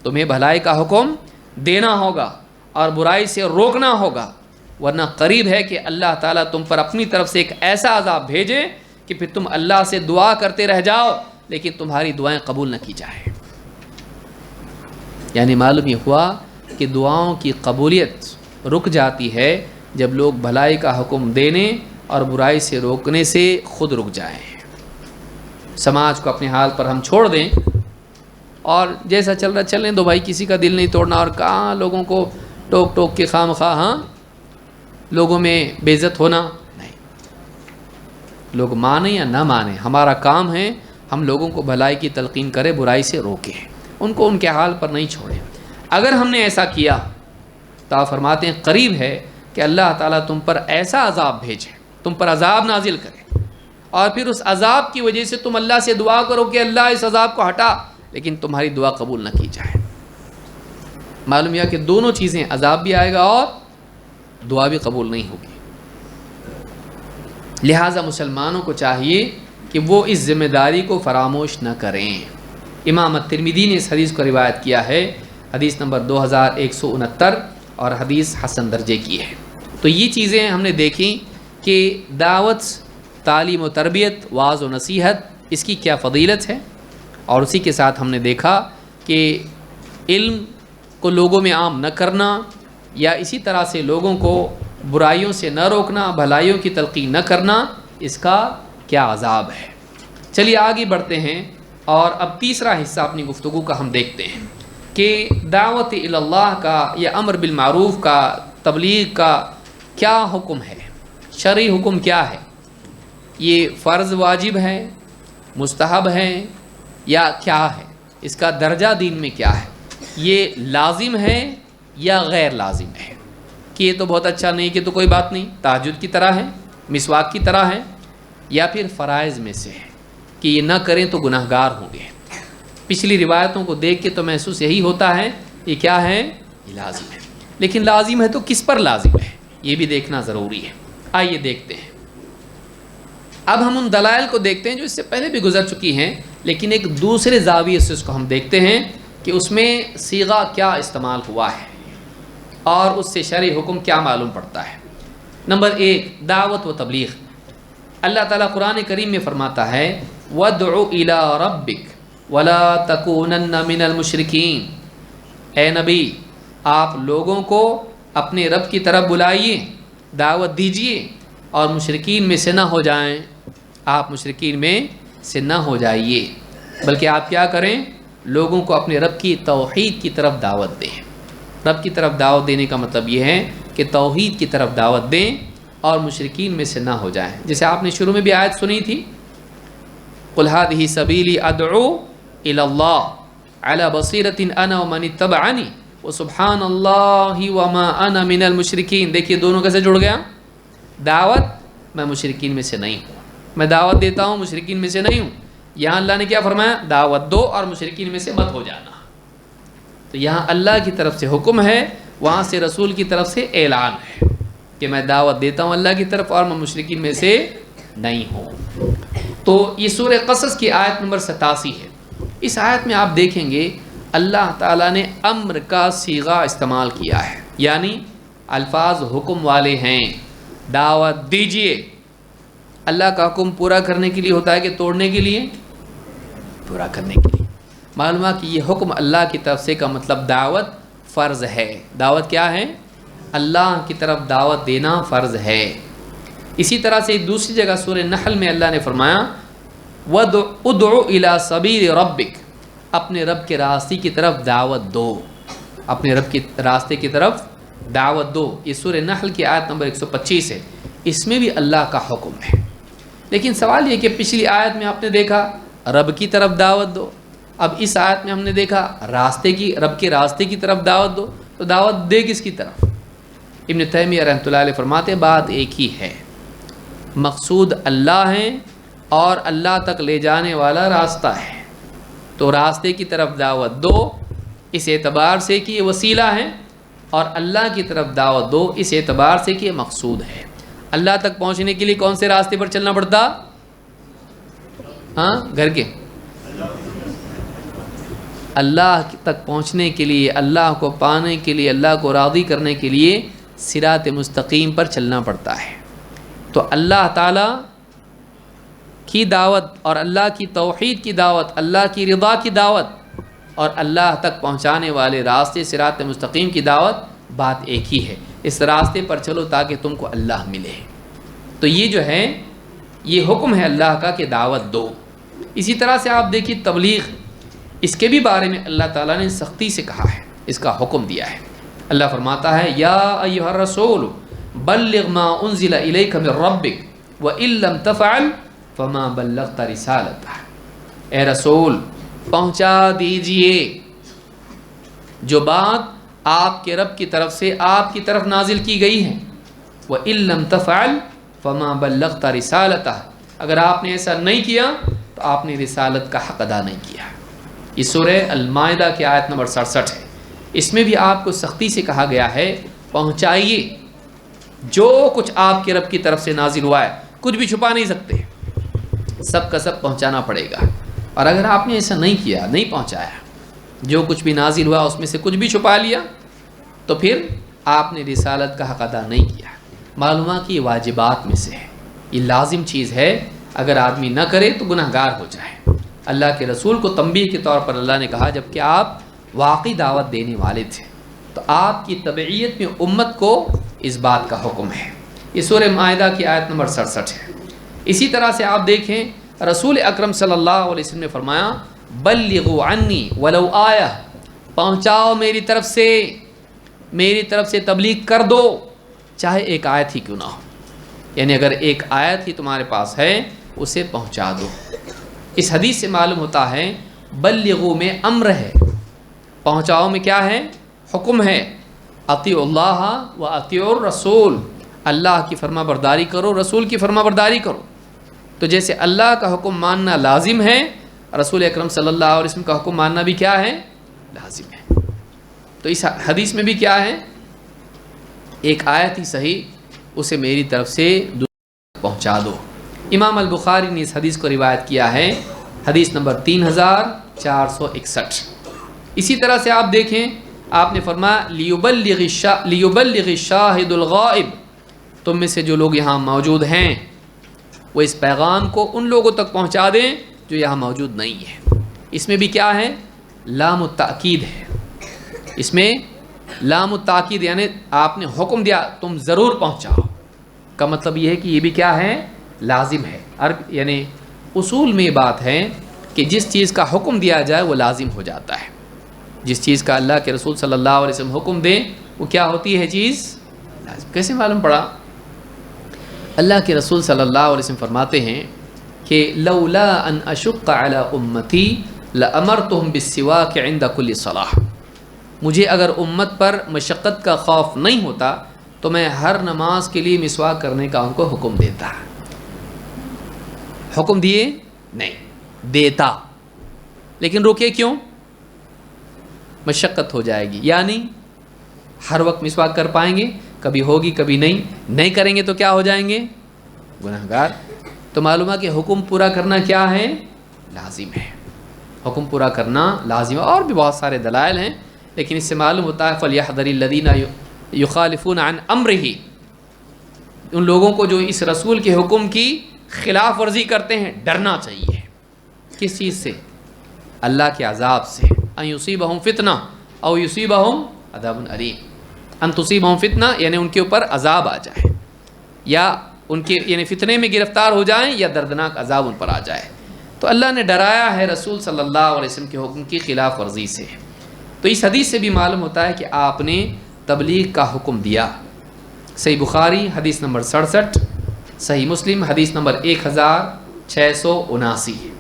S1: تمہیں بھلائی کا حکم دینا ہوگا اور برائی سے روکنا ہوگا، ورنہ قریب ہے کہ اللہ تعالیٰ تم پر اپنی طرف سے ایک ایسا عذاب بھیجے کہ پھر تم اللہ سے دعا کرتے رہ جاؤ لیکن تمہاری دعائیں قبول نہ کی جائیں۔ یعنی معلوم یہ ہوا کہ دعاؤں کی قبولیت رک جاتی ہے جب لوگ بھلائی کا حکم دینے اور برائی سے روکنے سے خود رک جائیں۔ سماج کو اپنے حال پر ہم چھوڑ دیں اور جیسا چل رہا چلیں دو بھائی، کسی کا دل نہیں توڑنا، اور کہاں لوگوں کو ٹوک ٹوک کے خام خواہ ہاں لوگوں میں بے عزت ہونا نہیں۔ لوگ مانیں یا نہ مانیں، ہمارا کام ہے ہم لوگوں کو بھلائی کی تلقین کریں، برائی سے روکیں، ان کو ان کے حال پر نہیں چھوڑیں۔ اگر ہم نے ایسا کیا تو آپ فرماتے ہیں قریب ہے کہ اللہ تعالیٰ تم پر ایسا عذاب بھیجے، تم پر عذاب نازل کرے، اور پھر اس عذاب کی وجہ سے تم اللہ سے دعا کرو کہ اللہ اس عذاب کو ہٹا، لیکن تمہاری دعا قبول نہ کی جائے۔ معلوم یہ کہ دونوں چیزیں، عذاب بھی آئے گا اور دعا بھی قبول نہیں ہوگی۔ لہٰذا مسلمانوں کو چاہیے کہ وہ اس ذمہ داری کو فراموش نہ کریں۔ امام الترمذی نے اس حدیث کو روایت کیا ہے، حدیث نمبر 2169 اور حدیث حسن درجے کی ہے۔ تو یہ چیزیں ہم نے دیکھیں کہ دعوت، تعلیم و تربیت، وعظ و نصیحت، اس کی کیا فضیلت ہے، اور اسی کے ساتھ ہم نے دیکھا کہ علم کو لوگوں میں عام نہ کرنا یا اسی طرح سے لوگوں کو برائیوں سے نہ روکنا، بھلائیوں کی تلقین نہ کرنا، اس کا کیا عذاب ہے۔ چلیے آگے بڑھتے ہیں اور اب تیسرا حصہ اپنی گفتگو کا ہم دیکھتے ہیں کہ دعوت الی اللہ کا یا امر بالمعروف کا، تبلیغ کا کیا حکم ہے، شرعی حکم کیا ہے، یہ فرض واجب ہے، مستحب ہے یا کیا ہے، اس کا درجہ دین میں کیا ہے، یہ لازم ہے یا غیر لازم ہے، کہ یہ تو بہت اچھا نہیں کہ تو کوئی بات نہیں، تہجد کی طرح ہے، مسواک کی طرح ہے، یا پھر فرائض میں سے ہے کہ یہ نہ کریں تو گناہ گار ہوں گے۔ پچھلی روایتوں کو دیکھ کے تو محسوس یہی ہوتا ہے یہ کیا ہے، یہ لازم ہے، لیکن لازم ہے تو کس پر لازم ہے یہ بھی دیکھنا ضروری ہے۔ آئیے دیکھتے ہیں، اب ہم ان دلائل کو دیکھتے ہیں جو اس سے پہلے بھی گزر چکی ہیں، لیکن ایک دوسرے زاویے سے اس کو ہم دیکھتے ہیں کہ اس میں صیغہ کیا استعمال ہوا ہے اور اس سے شرعی حکم کیا معلوم پڑتا ہے۔ نمبر 1، دعوت و تبلیغ۔ اللہ تعالیٰ قرآن کریم میں فرماتا ہے وَادْعُ إِلَىٰ رَبِّكَ وَلَا تَكُونَنَّ مِنَ الْمُشْرِكِينَ، اے نبی آپ لوگوں کو اپنے رب کی طرف بلائیے، دعوت دیجیے اور مشرکین میں سے نہ ہو جائیں، آپ مشرکین میں سے نہ ہو جائیے، بلکہ آپ کیا کریں، لوگوں کو اپنے رب کی توحید کی طرف دعوت دیں۔ رب کی طرف دعوت دینے کا مطلب یہ ہے کہ توحید کی طرف دعوت دیں اور مشرکین میں سے نہ ہو جائیں۔ جیسے آپ نے شروع میں بھی آیت سنی تھی، قُلْ هَٰذِهِ سَبِيلِي أَدْعُو إِلَى اللَّهِ عَلَىٰ بَصِيرَةٍ أَنَا وَمَنِ اتَّبَعَنِي وَسُبْحَانَ اللَّهِ وَمَا أَنَا مِنَ الْمُشْرِكِينَ۔ دیکھیے دونوں کیسے جڑ گیا، دعوت میں مشرکین میں سے نہیں ہوں، میں دعوت دیتا ہوں مشرکین میں سے نہیں ہوں۔ یہاں اللہ نے کیا فرمایا، دعوت دو اور مشرکین میں سے مت ہو جانا۔ تو یہاں اللہ کی طرف سے حکم ہے، وہاں سے رسول کی طرف سے اعلان ہے کہ میں دعوت دیتا ہوں اللہ کی طرف اور میں مشرکین میں سے نہیں ہوں۔ تو یہ سورہ قصص کی آیت نمبر 87 ہے۔ اس آیت میں آپ دیکھیں گے اللہ تعالیٰ نے امر کا صیغہ استعمال کیا ہے، یعنی الفاظ حکم والے ہیں، دعوت دیجئے۔ اللہ کا حکم پورا کرنے کے لیے ہوتا ہے کہ توڑنے کے لیے، پورا کرنے کے لیے۔ معلوم ہے کہ یہ حکم اللہ کی طرف سے کا مطلب دعوت فرض ہے۔ دعوت کیا ہے، اللہ کی طرف دعوت دینا فرض ہے۔ اسی طرح سے دوسری جگہ سورہ نحل میں اللہ نے فرمایا وَادْعُ إِلَىٰ سَبِيلِ رَبِّكَ، اپنے رب کے راستے کی طرف دعوت دو، اپنے رب کے راستے کی طرف دعوت دو۔ یہ سورہ نحل کی آیت نمبر 125 ہے، اس میں بھی اللہ کا حکم ہے۔ لیکن سوال یہ کہ پچھلی آیت میں آپ نے دیکھا رب کی طرف دعوت دو، اب اس آیت میں ہم نے دیکھا رب کے راستے کی طرف دعوت دو، تو دعوت دے کس کی طرف؟ ابن تیمیہ رحمۃ اللہ علیہ فرماتے ہیں بات ایک ہی ہے، مقصود اللہ ہے اور اللہ تک لے جانے والا راستہ ہے، تو راستے کی طرف دعوت دو اس اعتبار سے کہ یہ وسیلہ ہے، اور اللہ کی طرف دعوت دو اس اعتبار سے کہ یہ مقصود ہے۔ اللہ تک پہنچنے کے لیے کون سے راستے پر چلنا پڑتا؟ ہاں گھر کے اللہ تک پہنچنے کے لیے، اللہ کو پانے کے لیے، اللہ کو راضی کرنے کے لیے صراط مستقیم پر چلنا پڑتا ہے۔ تو اللہ تعالیٰ کی دعوت اور اللہ کی توحید کی دعوت، اللہ کی رضا کی دعوت اور اللہ تک پہنچانے والے راستے صراط مستقیم کی دعوت بات ایک ہی ہے۔ اس راستے پر چلو تاکہ تم کو اللہ ملے۔ تو یہ جو ہے یہ حکم ہے اللہ کا کہ دعوت دو۔ اسی طرح سے آپ دیکھیے تبلیغ، اس کے بھی بارے میں اللہ تعالیٰ نے سختی سے کہا ہے، اس کا حکم دیا ہے۔ اللہ فرماتا ہے یا ایھا الرسول بلغ ما انزل الیک من ربک وان لم تفعل فما بلغت رسالتہ۔ اے رسول پہنچا دیجئے جو بات آپ کے رب کی طرف سے آپ کی طرف نازل کی گئی ہے، وان لم تفعل فما بلغت رسالتہ، اگر آپ نے ایسا نہیں کیا تو آپ نے رسالت کا حق ادا نہیں کیا۔ یہ سورہ المائدہ کی آیت نمبر 67 ہے۔ اس میں بھی آپ کو سختی سے کہا گیا ہے پہنچائیے جو کچھ آپ کے رب کی طرف سے نازل ہوا ہے، کچھ بھی چھپا نہیں سکتے، سب کا سب پہنچانا پڑے گا۔ اور اگر آپ نے ایسا نہیں کیا، نہیں پہنچایا، جو کچھ بھی نازل ہوا اس میں سے کچھ بھی چھپا لیا، تو پھر آپ نے رسالت کا حق ادا نہیں کیا۔ معلوم ہے کہ یہ واجبات میں سے ہے، یہ لازم چیز ہے، اگر آدمی نہ کرے تو گناہ گار ہو جائے۔ اللہ کے رسول کو تنبیہ کے طور پر اللہ نے کہا جب کہ آپ واقعی دعوت دینے والے تھے، تو آپ کی تبعیت میں امت کو اس بات کا حکم ہے۔ یہ سورہ مائدہ کی آیت نمبر 67 ہے۔ اسی طرح سے آپ دیکھیں رسول اکرم صلی اللہ علیہ وسلم نے فرمایا بلغوا عنی ولو آیہ، پہنچاؤ میری طرف سے تبلیغ کر دو، چاہے ایک آیت ہی کیوں نہ ہو، یعنی اگر ایک آیت ہی تمہارے پاس ہے اسے پہنچا دو۔ اس حدیث سے معلوم ہوتا ہے بلغوا میں امر ہے، پہنچاؤ میں کیا ہے؟ حکم ہے، اطیعوا اللہ و اطیعوا الرسول، اللہ کی فرما برداری کرو، رسول کی فرما برداری کرو۔ تو جیسے اللہ کا حکم ماننا لازم ہے، رسول اکرم صلی اللہ علیہ وسلم کا حکم ماننا بھی کیا ہے؟ لازم ہے۔ تو اس حدیث میں بھی کیا ہے؟ ایک آیت ہی صحیح، اسے میری طرف سے پہنچا دو۔ امام البخاری نے اس حدیث کو روایت کیا ہے، حدیث نمبر 3461۔ اسی طرح سے آپ دیکھیں آپ نے فرمایا لیبلغ الشاہد الغائب، تم میں سے جو لوگ یہاں موجود ہیں وہ اس پیغام کو ان لوگوں تک پہنچا دیں جو یہاں موجود نہیں ہے۔ اس میں بھی کیا ہے؟ لام التأکید ہے، اس میں لام التأکید، یعنی آپ نے حکم دیا تم ضرور پہنچاؤ کا مطلب یہ ہے کہ یہ بھی کیا ہے؟ لازم ہے۔ یعنی اصول میں یہ بات ہے کہ جس چیز کا حکم دیا جائے وہ لازم ہو جاتا ہے، جس چیز کا اللہ کے رسول صلی اللہ علیہ وسلم حکم دیں وہ کیا ہوتی ہے چیز؟ لازم۔ کیسے معلوم پڑا؟ اللہ کے رسول صلی اللہ علیہ وسلم فرماتے ہیں کہ لولا ان اشق علی امتی لامرتهم بالسواک عند کل صلاۃ، مجھے اگر امت پر مشقت کا خوف نہیں ہوتا تو میں ہر نماز کے لیے مسواک کرنے کا ان کو حکم دیتا۔ حکم دیے نہیں، دیتا، لیکن روکے کیوں؟ مشقت ہو جائے گی، یعنی ہر وقت مسواک کر پائیں گے؟ کبھی ہوگی کبھی نہیں کریں گے تو کیا ہو جائیں گے؟ گناہ گار۔ تو معلوم ہے کہ حکم پورا کرنا کیا ہے؟ لازم ہے، حکم پورا کرنا لازم ہے۔ اور بھی بہت سارے دلائل ہیں، لیکن اس سے معلوم ہوتا ہے فَلْيَحْذَرِ الَّذِينَ يُخَالِفُونَ عَنْ أَمْرِهِ، ان لوگوں کو جو اس رسول کے حکم کی خلاف ورزی کرتے ہیں ڈرنا چاہیے۔ کس چیز سے؟ اللہ کے عذاب سے۔ ان یصیبہم فتنہ او یصیبہم عذاب علیم، ان تصیبہم فتنہ یعنی ان کے اوپر عذاب آ جائے، یا ان کے یعنی فتنے میں گرفتار ہو جائیں، یا دردناک عذاب ان پر آ جائے۔ تو اللہ نے ڈرایا ہے رسول صلی اللہ علیہ وسلم کے حکم کی خلاف ورزی سے۔ تو اس حدیث سے بھی معلوم ہوتا ہے کہ آپ نے تبلیغ کا حکم دیا۔ صحیح بخاری حدیث نمبر 67، صحیح مسلم حدیث نمبر 1679۔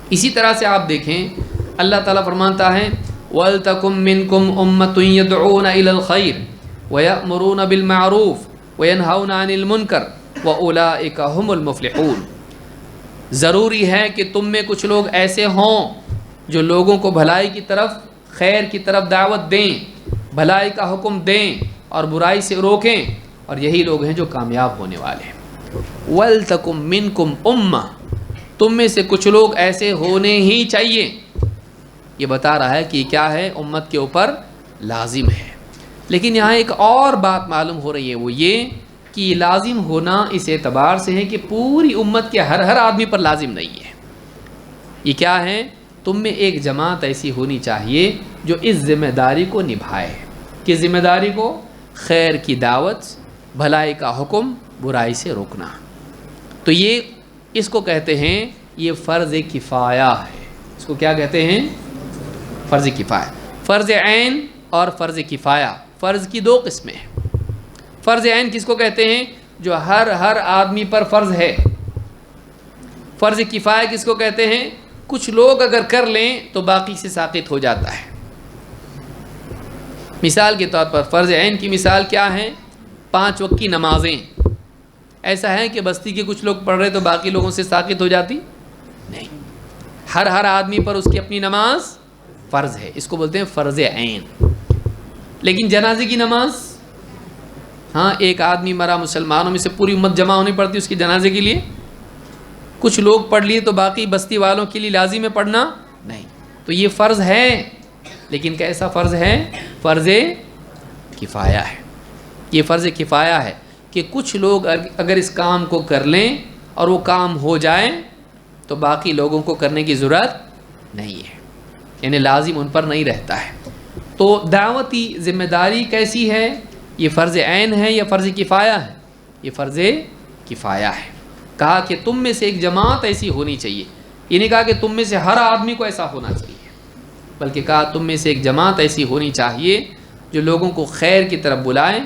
S1: اسی طرح سے آپ دیکھیں اللہ تعالیٰ فرماتا ہے وَلْتَكُمْ مِنْكُمْ أُمَّةٌ يَدْعُونَ إِلَى الْخَيْرِ وَيَأْمُرُونَ بِالْمَعْرُوفِ وَيَنْهَوْنَ عَنِ الْمُنْكَرِ وَأُولَئِكَ هُمُ الْمُفْلِحُونَ، ضروری ہے کہ تم میں کچھ لوگ ایسے ہوں جو لوگوں کو بھلائی کی طرف، خیر کی طرف دعوت دیں، بھلائی کا حکم دیں اور برائی سے روکیں، اور یہی لوگ ہیں جو کامیاب ہونے والے ہیں۔ وَلْتَكُمْ مِنْكُمْ أُمَّةٌ، تم میں سے کچھ لوگ ایسے ہونے ہی چاہیے۔ یہ بتا رہا ہے کہ یہ کیا ہے، امت کے اوپر لازم ہے۔ لیکن یہاں ایک اور بات معلوم ہو رہی ہے، وہ یہ کہ یہ لازم ہونا اس اعتبار سے ہے کہ پوری امت کے ہر آدمی پر لازم نہیں ہے۔ یہ کیا ہے، تم میں ایک جماعت ایسی ہونی چاہیے جو اس ذمہ داری کو نبھائے۔ کس ذمہ داری کو؟ خیر کی دعوت، بھلائی کا حکم، برائی سے روکنا۔ تو یہ اس کو کہتے ہیں، یہ فرض کفایہ ہے۔ اس کو کیا کہتے ہیں؟ فرض کفایہ۔ فرض عین اور فرض کفایہ، فرض کی دو قسمیں ہیں۔ فرض عین کس کو کہتے ہیں؟ جو ہر آدمی پر فرض ہے۔ فرض کفایہ کس کو کہتے ہیں؟ کچھ لوگ اگر کر لیں تو باقی سے ساقط ہو جاتا ہے۔ مثال کے طور پر فرض عین کی مثال کیا ہے؟ 5 وقت کی نمازیں۔ ایسا ہے کہ بستی کے کچھ لوگ پڑھ رہے تو باقی لوگوں سے ساقط ہو جاتی؟ نہیں، ہر آدمی پر اس کی اپنی نماز فرض ہے، اس کو بولتے ہیں فرض عین۔ لیکن جنازے کی نماز، ہاں ایک آدمی مرا، مسلمانوں میں سے پوری امت جمع ہونی پڑتی اس کے جنازے کے لیے، کچھ لوگ پڑھ لیے تو باقی بستی والوں کے لیے لازم ہے پڑھنا؟ نہیں۔ تو یہ فرض ہے، لیکن کیسا فرض ہے؟ فرض کفایہ ہے۔ یہ فرض کفایہ ہے کہ کچھ لوگ اگر اس کام کو کر لیں اور وہ کام ہو جائے تو باقی لوگوں کو کرنے کی ضرورت نہیں ہے، یعنی لازم ان پر نہیں رہتا ہے۔ تو دعوتی ذمہ داری کیسی ہے؟ یہ فرض عین ہے یا فرض کفایہ ہے؟ یہ فرض کفایہ ہے۔ کہا کہ تم میں سے ایک جماعت ایسی ہونی چاہیے، یہ نہیں کہا کہ تم میں سے ہر آدمی کو ایسا ہونا چاہیے، بلکہ کہا تم میں سے ایک جماعت ایسی ہونی چاہیے جو لوگوں کو خیر کی طرف بلائیں،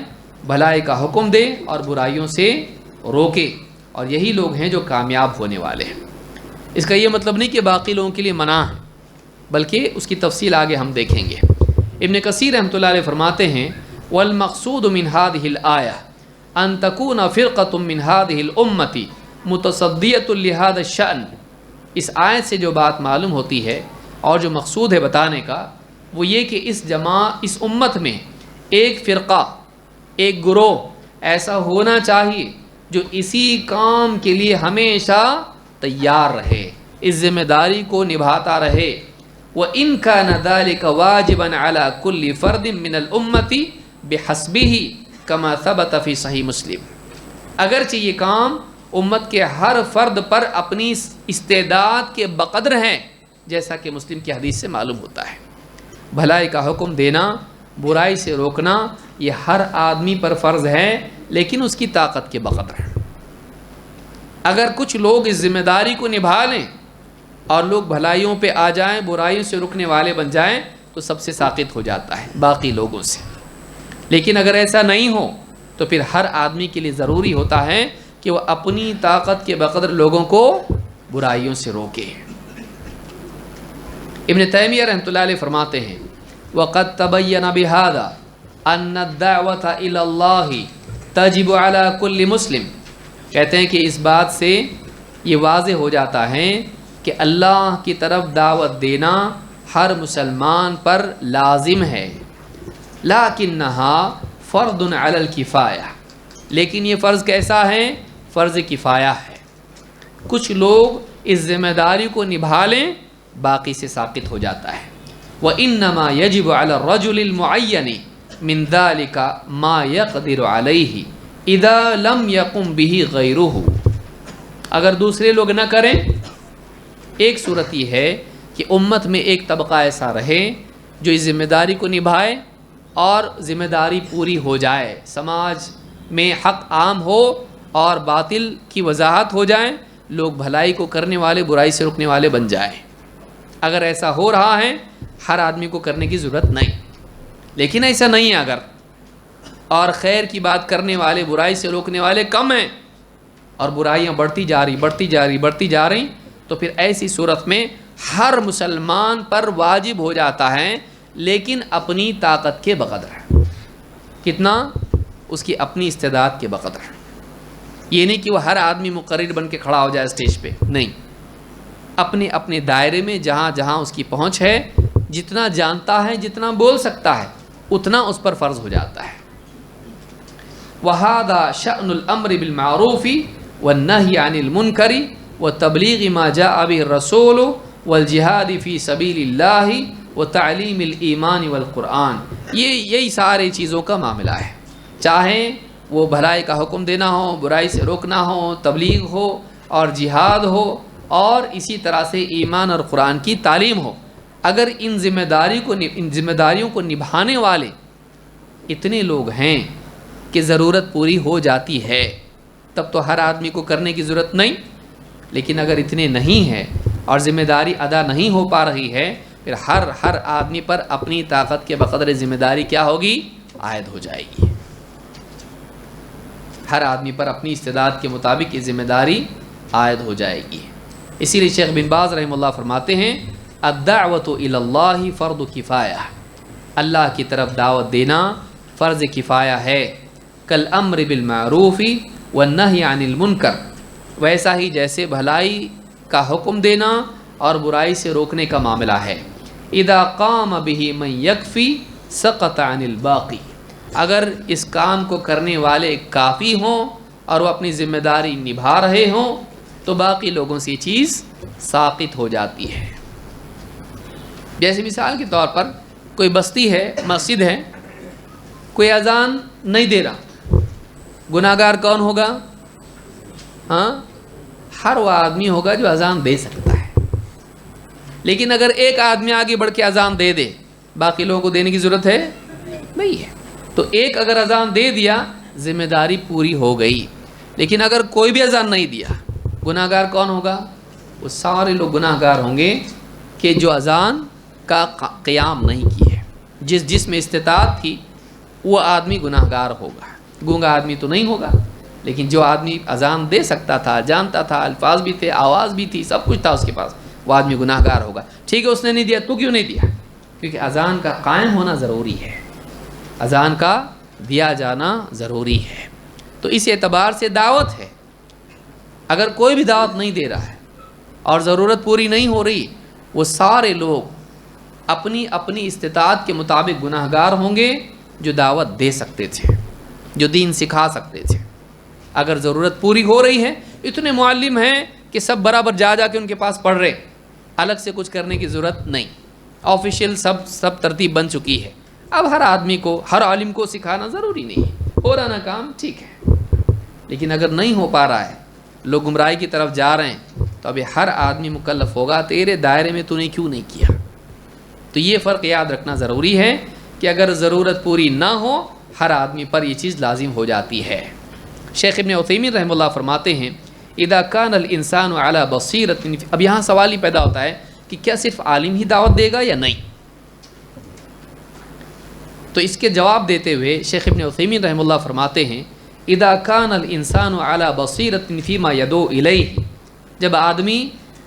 S1: بھلائی کا حکم دے اور برائیوں سے روکے، اور یہی لوگ ہیں جو کامیاب ہونے والے ہیں۔ اس کا یہ مطلب نہیں کہ باقی لوگوں کے لیے منع ہے، بلکہ اس کی تفصیل آگے ہم دیکھیں گے۔ ابن کثیر رحمۃ اللہ علیہ فرماتے ہیں والمقصود من هذه الآية ان تكون فرقة من هذه الأمة متصدیۃ لهذا الشأن۔ اس آیت سے جو بات معلوم ہوتی ہے اور جو مقصود ہے بتانے کا، وہ یہ کہ اس امت میں ایک فرقہ، ایک گروہ ایسا ہونا چاہیے جو اسی کام کے لیے ہمیشہ تیار رہے، اس ذمہ داری کو نبھاتا رہے۔ وَإِنْ كَانَ ذَلِكَ وَاجِبًا عَلَى كُلِّ فَرْدٍ مِّنَ الْأُمَّةِ بِحَسْبِهِ كَمَا ثَبَتَ فِي صحیح مسلم۔ اگرچہ یہ کام امت کے ہر فرد پر اپنی استعداد کے بقدر ہیں، جیسا کہ مسلم کی حدیث سے معلوم ہوتا ہے۔ بھلائی کا حکم دینا، برائی سے روکنا، یہ ہر آدمی پر فرض ہے، لیکن اس کی طاقت کے بقدر ہے۔ اگر کچھ لوگ اس ذمہ داری کو نبھا لیں اور لوگ بھلائیوں پہ آ جائیں، برائیوں سے رکنے والے بن جائیں، تو سب سے ساقط ہو جاتا ہے باقی لوگوں سے۔ لیکن اگر ایسا نہیں ہو تو پھر ہر آدمی کے لیے ضروری ہوتا ہے کہ وہ اپنی طاقت کے بقدر لوگوں کو برائیوں سے روکے۔ ابن تیمیہ رحمۃ اللہ علیہ فرماتے ہیں وَقَدْ تَبَيَّنَ بِهَذَا أَنَّ الدَّعْوَةَ إِلَى اللَّهِ تَجِبُ عَلَى كُلِّ مُسْلِمٍ۔ کہتے ہیں کہ اس بات سے یہ واضح ہو جاتا ہے کہ اللہ کی طرف دعوت دینا ہر مسلمان پر لازم ہے، لَكِنَّهَا فَرْضٌ عَلَى الْكِفَایَةِ، لیکن یہ فرض کیسا ہے؟ فرض کفایہ ہے۔ کچھ لوگ اس ذمہ داری کو نبھا لیں، باقی سے ساقط ہو جاتا ہے۔ وَإِنَّمَا يَجِبُ عَلَى الرَّجُلِ الْمُعَيَّنِ مِنْ ذَلِكَ مَا يَقْدِرُ عَلَيْهِ اِذَا لَمْ يَقُمْ بِهِ غَيْرُهُ۔ اگر دوسرے لوگ نہ کریں، ایک صورت یہ ہے کہ امت میں ایک طبقہ ایسا رہے جو اس ذمہ داری کو نبھائے اور ذمہ داری پوری ہو جائے، سماج میں حق عام ہو اور باطل کی وضاحت ہو جائے، لوگ بھلائی کو کرنے والے، برائی سے رکنے والے بن جائیں۔ اگر ایسا ہو رہا ہے، ہر آدمی کو کرنے کی ضرورت نہیں، لیکن ایسا نہیں ہے اگر، اور خیر کی بات کرنے والے، برائی سے روکنے والے کم ہیں اور برائیاں بڑھتی جا رہی تو پھر ایسی صورت میں ہر مسلمان پر واجب ہو جاتا ہے، لیکن اپنی طاقت کے بقدر. کتنا؟ اس کی اپنی استعداد کے بقدر. یہ نہیں کہ وہ ہر آدمی مقرر بن کے کھڑا ہو جائے اسٹیج پہ، نہیں. اپنے اپنے دائرے میں جہاں جہاں اس کی پہنچ ہے، جتنا جانتا ہے، جتنا بول سکتا ہے، اتنا اس پر فرض ہو جاتا ہے. وَهَذَا شَأْنُ الْأَمْرِ بِالْمَعْرُوفِ وَالنَّهْيِ عَنِ الْمُنْكَرِ وَتَبْلِيغِ مَا جَاءَ بِهِ الرَّسُولُ وَالْجِهَادِ فِي سَبِيلِ اللَّهِ وَتَعْلِيمِ الْإِيمَانِ وَالْقُرْآنِ. یہ سارے چیزوں کا معاملہ ہے. چاہیں وہ بھلائی کا حکم دینا ہو، برائی سے روکنا ہو، تبلیغ ہو اور جہاد ہو، اور اسی طرح سے ایمان اور قرآن کی تعلیم ہو. اگر ان ذمہ داریوں کو نبھانے والے اتنے لوگ ہیں کہ ضرورت پوری ہو جاتی ہے، تب تو ہر آدمی کو کرنے کی ضرورت نہیں. لیکن اگر اتنے نہیں ہیں اور ذمہ داری ادا نہیں ہو پا رہی ہے، پھر ہر آدمی پر اپنی طاقت کے بقدر ذمہ داری کیا ہوگی؟ عائد ہو جائے گی. ہر آدمی پر اپنی استعداد کے مطابق یہ ذمہ داری عائد ہو جائے گی. اسی لیے شیخ بن باز رحمہ اللہ فرماتے ہیں الدعوۃ الی اللہ فرض کفایہ، اللہ کی طرف دعوت دینا فرض کفایہ ہے. کالامر بالمعروف والنہی عن المنکر، ویسا ہی جیسے بھلائی کا حکم دینا اور برائی سے روکنے کا معاملہ ہے. اذا قام به من یکفی سقط عن الباقی، اگر اس کام کو کرنے والے کافی ہوں اور وہ اپنی ذمہ داری نبھا رہے ہوں تو باقی لوگوں سے یہ چیز ساقط ہو جاتی ہے. جیسے مثال کے طور پر کوئی بستی ہے، مسجد ہے، کوئی اذان نہیں دے رہا، گناہ گار کون ہوگا؟ ہاں، ہر وہ آدمی ہوگا جو اذان دے سکتا ہے. لیکن اگر ایک آدمی آگے بڑھ کے اذان دے دے، باقی لوگوں کو دینے کی ضرورت ہے؟ نہیں ہے. تو ایک اگر اذان دے دیا، ذمہ داری پوری ہو گئی. لیکن اگر کوئی بھی اذان نہیں دیا، گناہ گار کون ہوگا؟ وہ سارے لوگ گناہ گار ہوں گے کہ جو اذان کا قیام نہیں کی ہے. جس میں استطاعت تھی وہ آدمی گناہ گار ہوگا. گونگا آدمی تو نہیں ہوگا، لیکن جو آدمی اذان دے سکتا تھا، جانتا تھا، الفاظ بھی تھے، آواز بھی تھی، سب کچھ تھا اس کے پاس، وہ آدمی گناہ گار ہوگا. ٹھیک ہے، اس نے نہیں دیا، تو کیوں نہیں دیا؟ کیونکہ اذان کا قائم ہونا ضروری ہے، اذان کا دیا جانا ضروری ہے. تو اس اعتبار سے دعوت ہے. اگر کوئی بھی دعوت نہیں دے رہا ہے اور ضرورت پوری نہیں ہو رہی، وہ سارے لوگ اپنی اپنی استطاعت کے مطابق گناہ گار ہوں گے جو دعوت دے سکتے تھے، جو دین سکھا سکتے تھے. اگر ضرورت پوری ہو رہی ہے، اتنے معلم ہیں کہ سب برابر جا کے ان کے پاس پڑھ رہے، الگ سے کچھ کرنے کی ضرورت نہیں، آفیشیل سب ترتیب بن چکی ہے. اب ہر آدمی کو، ہر عالم کو سکھانا ضروری نہیں ہے. ہو رہا نا کام، ٹھیک ہے. لیکن اگر نہیں ہو پا رہا ہے، لوگ گمراہی کی طرف جا رہے ہیں، تو ابھی ہر آدمی مکلف ہوگا تیرے دائرے میں تو نے کیوں نہیں کیا. تو یہ فرق یاد رکھنا ضروری ہے کہ اگر ضرورت پوری نہ ہو، ہر آدمی پر یہ چیز لازم ہو جاتی ہے. شیخ ابن عثیمین رحمہ اللہ فرماتے ہیں اذا کان الانسان علی بصیرۃ. اب یہاں سوال ہی پیدا ہوتا ہے کہ کیا صرف عالم ہی دعوت دے گا یا نہیں؟ تو اس کے جواب دیتے ہوئے شیخ ابن عثیمین رحمہ اللہ فرماتے ہیں اذا کان الانسان علی بصیرۃ فیما یدعو الیہ، جب آدمی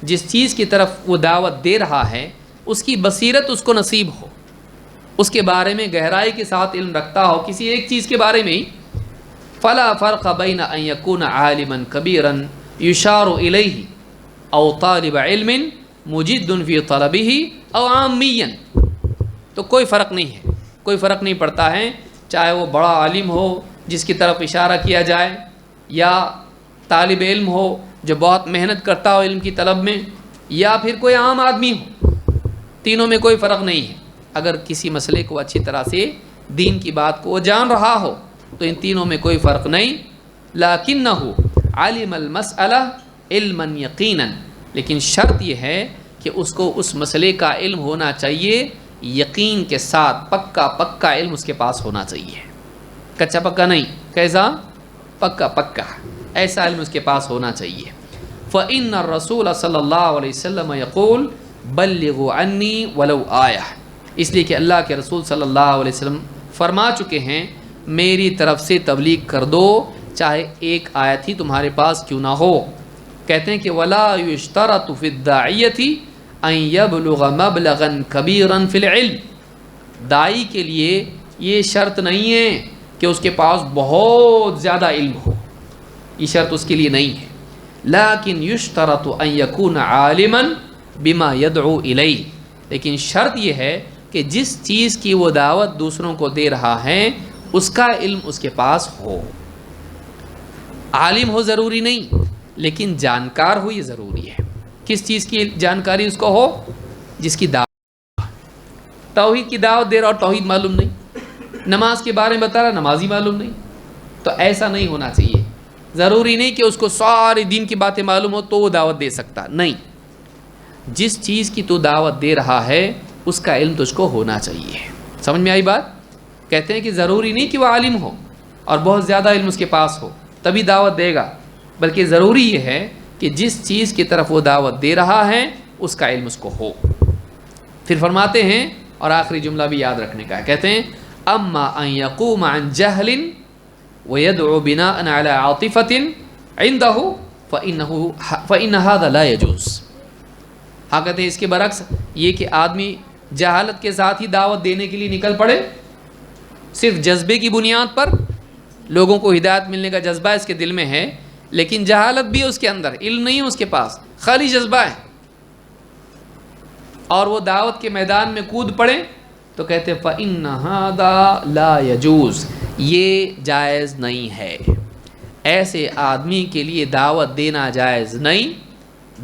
S1: جس چیز کی طرف وہ دعوت دے رہا ہے اس کی بصیرت اس کو نصیب ہو، اس کے بارے میں گہرائی کے ساتھ علم رکھتا ہو کسی ایک چیز کے بارے میں ہی، فلا فرق بین ان یکون عالما کبیرا یشار الیہ او طالب علم مجد فی طلبہ او عامیا. تو کوئی فرق نہیں ہے، کوئی فرق نہیں پڑتا ہے، چاہے وہ بڑا عالم ہو جس کی طرف اشارہ کیا جائے، یا طالب علم ہو جو بہت محنت کرتا ہو علم کی طلب میں، یا پھر کوئی عام آدمی ہو. تینوں میں کوئی فرق نہیں ہے. اگر کسی مسئلے کو اچھی طرح سے، دین کی بات کو وہ جان رہا ہو، تو ان تینوں میں کوئی فرق نہیں. لکنہ علم المسئلہ علما یقینا، لیکن شرط یہ ہے کہ اس کو اس مسئلے کا علم ہونا چاہیے یقین کے ساتھ، پکا علم اس کے پاس ہونا چاہیے، کچا پکا نہیں. کیسا؟ پکا ایسا علم اس کے پاس ہونا چاہیے. فإن الرسول صلی اللہ علیہ وسلم یقول بلغوا عنی ولو آیہ، اس لیے کہ اللہ کے رسول صلی اللہ علیہ وسلم فرما چکے ہیں میری طرف سے تبلیغ کر دو چاہے ایک آیت ہی تمہارے پاس کیوں نہ ہو. کہتے ہیں کہ ولا یشترط فی الداعیۃ ان یبلغ مبلغا کبیرا فی العلم، دائی کے لیے یہ شرط نہیں ہے کہ اس کے پاس بہت زیادہ علم ہو، یہ شرط اس کے لیے نہیں ہے، لیکن یشترط ان یکون عالما بما یدعو الیہ، لیکن شرط یہ ہے کہ جس چیز کی وہ دعوت دوسروں کو دے رہا ہے اس کا علم اس کے پاس ہو۔ عالم ہو ضروری نہیں، لیکن جانکار ہو یہ ضروری ہے۔ کس چیز کی جانکاری اس کو ہو؟ جس کی دعوت، توحید کی دعوت دے رہا اور توحید معلوم نہیں، نماز کے بارے میں بتا رہا نمازی معلوم نہیں، تو ایسا نہیں ہونا چاہیے۔ ضروری نہیں کہ اس کو سارے دین کی باتیں معلوم ہو تو وہ دعوت دے سکتا، نہیں، جس چیز کی تو دعوت دے رہا ہے اس کا علم تجھ کو ہونا چاہیے۔ سمجھ میں آئی بات؟ کہتے ہیں کہ ضروری نہیں کہ وہ عالم ہو اور بہت زیادہ علم اس کے پاس ہو تبھی دعوت دے گا، بلکہ ضروری یہ ہے کہ جس چیز کی طرف وہ دعوت دے رہا ہے اس کا علم اس کو ہو۔ پھر فرماتے ہیں، اور آخری جملہ بھی یاد رکھنے کا ہے، کہتے ہیں اما ان یقوم عن جہل ویدعو بناء علی عاطفۃ عنده فإن هذا لا يجوز۔ ہاں کہتے ہیں اس کے برعکس یہ کہ آدمی جہالت کے ساتھ ہی دعوت دینے کے لیے نکل پڑے، صرف جذبے کی بنیاد پر، لوگوں کو ہدایت ملنے کا جذبہ اس کے دل میں ہے لیکن جہالت بھی ہے اس کے اندر، علم نہیں ہے اس کے پاس، خالی جذبہ ہے، اور وہ دعوت کے میدان میں کود پڑے، تو کہتے ہیں فإن هذا لا يجوز، یہ جائز نہیں ہے۔ ایسے آدمی کے لیے دعوت دینا جائز نہیں،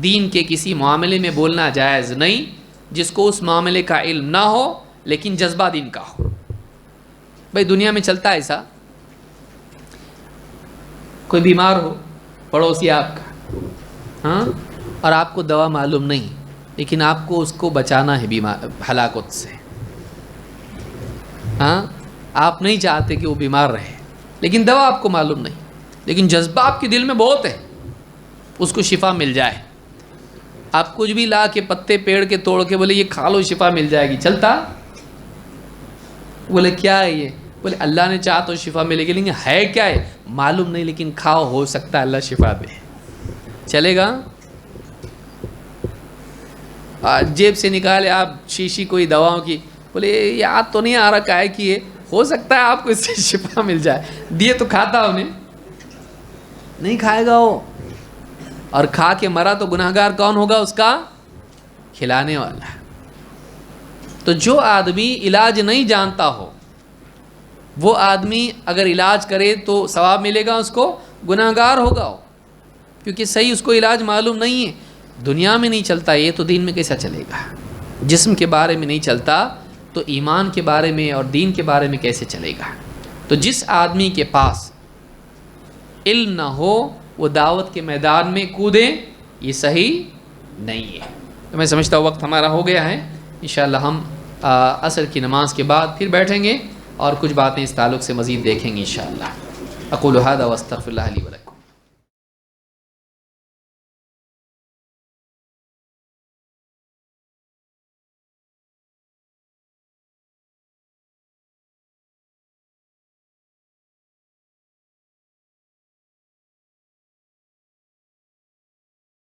S1: دین کے کسی معاملے میں بولنا جائز نہیں جس کو اس معاملے کا علم نہ ہو لیکن جذبہ دین کا ہو۔ بھائی دنیا میں چلتا ہے ایسا، کوئی بیمار ہو پڑوسی آپ کا، ہاں، اور آپ کو دوا معلوم نہیں لیکن آپ کو اس کو بچانا ہے ہلاکت سے، ہاں، آپ نہیں چاہتے کہ وہ بیمار رہے لیکن دوا آپ کو معلوم نہیں، لیکن جذبہ آپ کے دل میں بہت ہے اس کو شفا مل جائے۔ آپ کچھ بھی لا کے پتے پیڑ کے توڑ کے بولے یہ کھا لو شفا مل جائے گی، چلتا؟ بولے کیا ہے یہ؟ بولے اللہ نے چاہا تو شفا ملے گی، لیکن ہے کیا ہے معلوم نہیں، لیکن کھاؤ ہو سکتا ہے اللہ شفا دے، چلے گا؟ جیب سے نکالے آپ شیشی کوئی دواؤں کی، بولے یاد تو نہیں آ رہا کائے کی ہے، ہو سکتا ہے آپ کو اس سے شفا مل جائے، دیے تو کھاتا انہیں، نہیں کھائے گا وہ، اور کھا کے مرا تو گناہگار کون ہوگا؟ اس کا کھلانے والا۔ تو جو آدمی علاج نہیں جانتا ہو وہ آدمی اگر علاج کرے تو ثواب ملے گا اس کو؟ گناہگار ہوگا وہ، کیونکہ صحیح اس کو علاج معلوم نہیں ہے۔ دنیا میں نہیں چلتا یہ تو دین میں کیسا چلے گا؟ جسم کے بارے میں نہیں چلتا تو ایمان کے بارے میں اور دین کے بارے میں کیسے چلے گا؟ تو جس آدمی کے پاس علم نہ ہو وہ دعوت کے میدان میں کودے، یہ صحیح نہیں ہے۔ تو میں سمجھتا ہوں وقت ہمارا ہو گیا ہے، انشاءاللہ ہم عصر کی نماز کے بعد پھر بیٹھیں گے اور کچھ باتیں اس تعلق سے مزید دیکھیں گے انشاءاللہ۔ اقول ھذا واستغفر اللہ لی ولکم۔